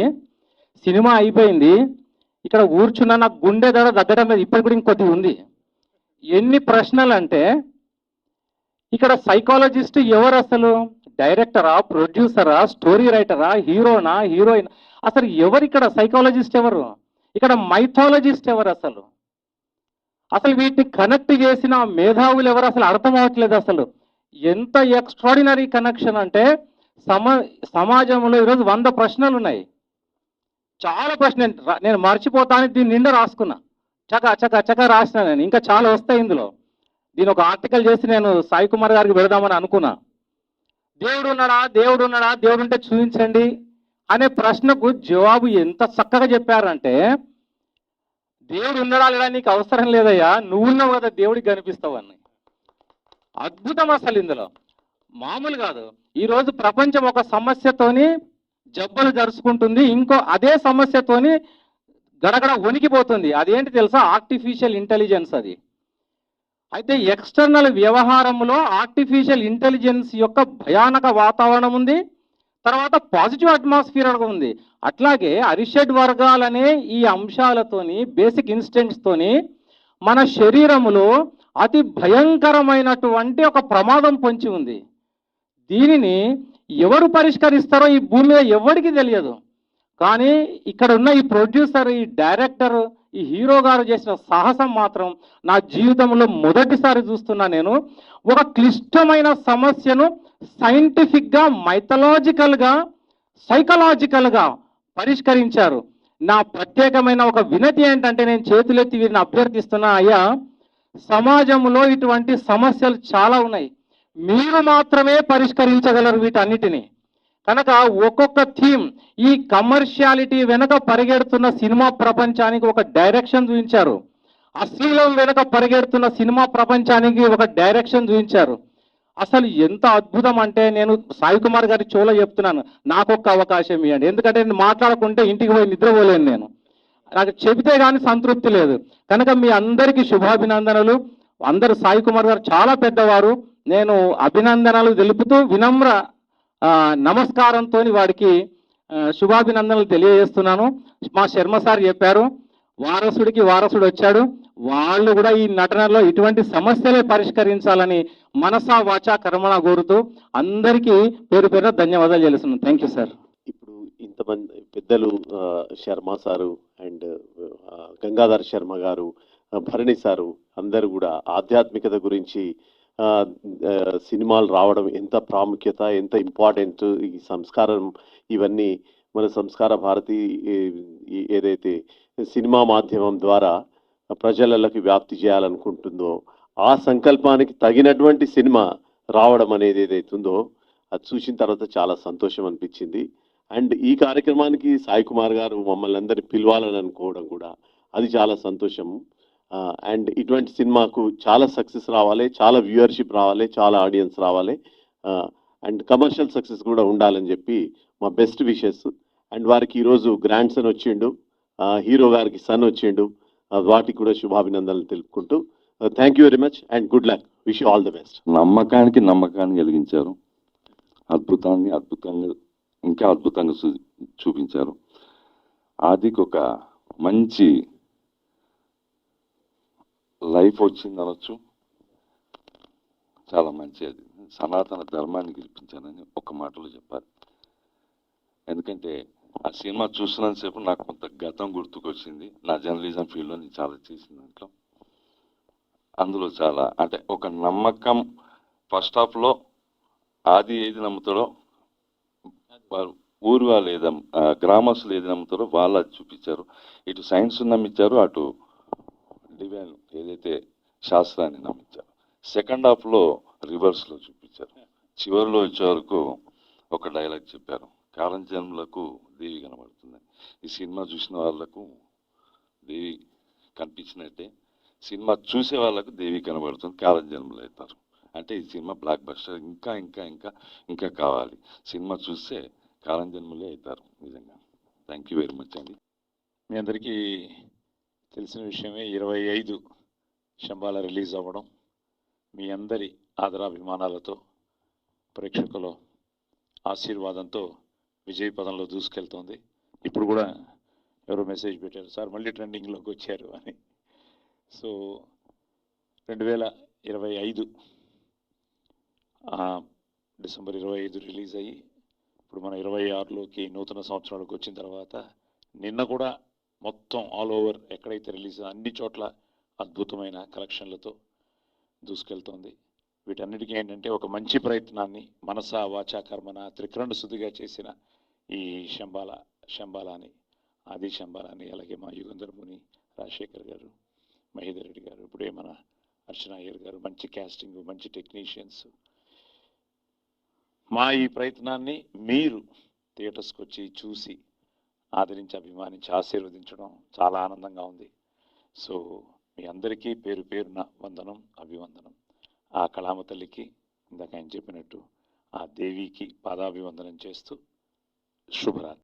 సినిమా అయిపోయింది. ఇక్కడ కూర్చున్న నాకు గుండె దడ దగ్గడం మీద ఇప్పటికి కూడా ఇంకొద్ది ఉంది. ఎన్ని ప్రశ్నలు అంటే, ఇక్కడ సైకాలజిస్ట్ ఎవరు అసలు, డైరెక్టరా, ప్రొడ్యూసరా, స్టోరీ రైటరా, హీరోనా, హీరోయిన్, అసలు ఎవరు ఇక్కడ సైకాలజిస్ట్ ఎవరు, ఇక్కడ మైథాలజిస్ట్ ఎవరు, అసలు వీటిని కనెక్ట్ చేసిన మేధావులు ఎవరు అసలు అర్థం అవ్వట్లేదు. అసలు ఎంత ఎక్స్ట్రాడినరీ కనెక్షన్ అంటే, సమాజంలో ఈరోజు 100 ప్రశ్నలు ఉన్నాయి. చాలా ప్రశ్నలు నేను మర్చిపోతాను, దీని నిండా రాసుకున్నా, చక రాసిన నేను. ఇంకా చాలా వస్తాయి ఇందులో. దీని ఒక ఆర్టికల్ చేసి నేను సాయి కుమార్ గారికి పెడదామని అనుకున్నా. దేవుడు ఉన్నాడా, దేవుడు ఉంటే చూపించండి అనే ప్రశ్నకు జవాబు ఎంత చక్కగా చెప్పారంటే, దేవుడు ఉన్నాడా లేడా నీకు అవసరం లేదయ్యా, నువ్వున్నావు కదా దేవుడికి కనిపిస్తావు అని. అద్భుతం అసలు ఇందులో, మామూలు కాదు. ఈరోజు ప్రపంచం ఒక సమస్యతోని జబ్బలు జరుచుకుంటుంది, ఇంకో అదే సమస్యతోని గడగడ వణికిపోతుంది. అదేంటి తెలుసా, ఆర్టిఫిషియల్ ఇంటెలిజెన్స్. అది అయితే ఎక్స్టర్నల్ వ్యవహారంలో ఆర్టిఫిషియల్ ఇంటెలిజెన్స్ యొక్క భయానక వాతావరణం ఉంది, తర్వాత పాజిటివ్ అట్మాస్ఫియర్ ఉంది. అట్లాగే అరిషడ్ వర్గాలనే ఈ అంశాలతోని, బేసిక్ ఇన్స్టెంట్స్తోని మన శరీరములో అతి భయంకరమైనటువంటి ఒక ప్రమాదం పొంచి ఉంది. దీనిని ఎవరు పరిష్కరిస్తారో ఈ భూమి మీద ఎవరికి తెలియదు. కానీ ఇక్కడ ఉన్న ఈ ప్రొడ్యూసర్, ఈ డైరెక్టర్, ఈ హీరో గారు చేసిన సాహసం మాత్రం నా జీవితంలో మొదటిసారి చూస్తున్నా నేను. ఒక క్లిష్టమైన సమస్యను సైంటిఫిక్గా, మైథలాజికల్గా, సైకలాజికల్గా పరిష్కరించారు. నా ప్రత్యేకమైన ఒక వినతి ఏంటంటే, నేను చేతులెత్తి వీరిని అభ్యర్థిస్తున్నా, అయ్యా సమాజంలో ఇటువంటి సమస్యలు చాలా ఉన్నాయి, మీరు మాత్రమే పరిష్కరించగలరు వీటన్నిటిని. కనుక ఒక్కొక్క థీమ్, ఈ కమర్షియాలిటీ వెనక పరిగెడుతున్న సినిమా ప్రపంచానికి ఒక డైరెక్షన్ చూపించారు, అశ్లీలం వెనక పరిగెడుతున్న సినిమా ప్రపంచానికి ఒక డైరెక్షన్ చూపించారు. అసలు ఎంత అద్భుతం అంటే, నేను సాయి కుమార్ గారి షోలో చెప్తున్నాను, నాకొక్క అవకాశం ఇవ్వండి. ఎందుకంటే నేను మాట్లాడకుంటే ఇంటికి పోయి నిద్రపోలేను, నేను నాకు చెబితే కానీ సంతృప్తి లేదు. కనుక మీ అందరికీ శుభాభినందనలు. అందరు సాయి కుమార్ గారు చాలా పెద్దవారు, నేను అభినందనలు తెలుపుతూ వినమ్ర నమస్కారంతో వాడికి శుభాభినందనలు తెలియజేస్తున్నాను. మా శర్మ సార్ చెప్పారు, వారసుడికి వారసుడు వచ్చాడు, వాళ్ళు కూడా ఈ నటనలో ఇటువంటి సమస్యలే పరిష్కరించాలని మనసా వాచా కర్మణ కోరుతూ అందరికీ పేరు పేరున ధన్యవాదాలు తెలుస్తున్నాను. Thank you sir. ఇప్పుడు ఇంతమంది పెద్దలు, శర్మ సారు అండ్ గంగాధర్ శర్మ గారు, భరణి సారు అందరూ కూడా ఆధ్యాత్మికత గురించి, సినిమాలు రావడం ఎంత ప్రాముఖ్యత, ఎంత ఇంపార్టెంట్, ఈ సంస్కారం, ఇవన్నీ మన సంస్కార భారతి ఏదైతే సినిమా మాధ్యమం ద్వారా ప్రజలకి వ్యాప్తి చేయాలనుకుంటుందో ఆ సంకల్పానికి తగినటువంటి సినిమా రావడం అనేది ఏదైతుందో అది చూసిన తర్వాత చాలా సంతోషం అనిపించింది. అండ్ ఈ కార్యక్రమానికి సాయి కుమార్ గారు మమ్మల్ని అందరినీ పిలవాలని అనుకోవడం కూడా అది చాలా సంతోషం. అండ్ ఇటువంటి సినిమాకు చాలా సక్సెస్ రావాలి, చాలా వ్యూవర్షిప్ రావాలి, చాలా ఆడియన్స్ రావాలి, అండ్ కమర్షియల్ సక్సెస్ కూడా ఉండాలని చెప్పి మా బెస్ట్ విషెస్. అండ్ వారికి ఈరోజు గ్రాండ్ సన్ వచ్చిండు, హీరో గారికి సన్ వచ్చిండు, వాటికి కూడా శుభాభినందనలు తెలుపుకుంటూ thank you very much and good luck, wish you all the best. నమ్మకాన్ని కలిగించారు, అద్భుతంగా ఇంకా అద్భుతంగా చూపించారు. ఆదికి ఒక మంచి లైఫ్ వచ్చింది అనొచ్చు, చాలా మంచి అది సనాతన ధర్మాన్ని గెలిపించానని ఒక మాటలో చెప్పాలి. ఎందుకంటే ఆ సినిమా చూసినంతసేపు నాకు కొంత గతం గుర్తుకొచ్చింది. నా జర్నలిజం ఫీల్డ్లో నేను చాలా చేసిన దాంట్లో అందులో చాలా అంటే ఒక నమ్మకం. ఫస్ట్ హాఫ్లో ఆది ఏది నమ్ముతాడో ఊరు వాళ్ళు గ్రామస్తులు ఏది నమ్ముతారో వాళ్ళు అది చూపించారు. ఇటు సైన్స్ నమ్మించారు, అటు డివైన్ ఏదైతే శాస్త్రాన్ని నమ్మించారు. సెకండ్ హాఫ్లో రివర్స్లో చూపించారు. చివరిలో వచ్చే వరకు ఒక డైలాగ్ చెప్పారు, కాలం జన్మలకు దేవి కనబడుతుంది. ఈ సినిమా చూసిన వాళ్ళకు దేవి కనిపించినట్టే సినిమా చూసే వాళ్ళకు దేవి కనబడుతుంది, కాలం జన్మలు అవుతారు. అంటే ఈ సినిమా బ్లాక్ బస్టర్, ఇంకా ఇంకా ఇంకా ఇంకా కావాలి. సినిమా చూస్తే కాలం జన్మలే అవుతారు నిజంగా. థ్యాంక్ యూ వెరీ మచ్ అండి. మీ అందరికీ తెలిసిన విషయమే, 25 శంబాల రిలీజ్ అవ్వడం మీ అందరి ఆదరాభిమానాలతో ప్రేక్షకుల ఆశీర్వాదంతో విజయ పదంలో దూసుకెళ్తోంది. ఇప్పుడు కూడా ఎవరో మెసేజ్ పెట్టారు, సార్ మళ్ళీ ట్రెండింగ్లోకి వచ్చారు అని. సో 2025 డిసెంబర్ 25 రిలీజ్ అయ్యి ఇప్పుడు మన 26లోకి నూతన సంవత్సరాలకు వచ్చిన తర్వాత నిన్న కూడా మొత్తం ఆల్ ఓవర్ ఎక్కడైతే రిలీజ్ అన్ని చోట్ల అద్భుతమైన కలెక్షన్లతో దూసుకెళ్తోంది. వీటన్నిటికీ ఏంటంటే ఒక మంచి ప్రయత్నాన్ని మనస వాచా కర్మన త్రికరణ శుద్ధిగా చేసిన ఈ శంబాలాని ఆది శంబాలాని, అలాగే మా యుగంధర్ ముని, రాజశేఖర్ గారు, మహేందర్ రెడ్డి గారు, ఇప్పుడే మన అర్చన అయ్యర్ గారు, మంచి క్యాస్టింగ్, మంచి టెక్నీషియన్స్. మా ఈ ప్రయత్నాన్ని మీరు థియేటర్స్కి వచ్చి చూసి ఆదరించి అభిమానించి ఆశీర్వదించడం చాలా ఆనందంగా ఉంది. సో మీ అందరికీ పేరు పేరున వందనం, అభివందనం. ఆ కళామ తల్లికి ఇందాక ఆయన చెప్పినట్టు ఆ దేవికి పాదాభివందనం చేస్తూ శుభరాత్రి.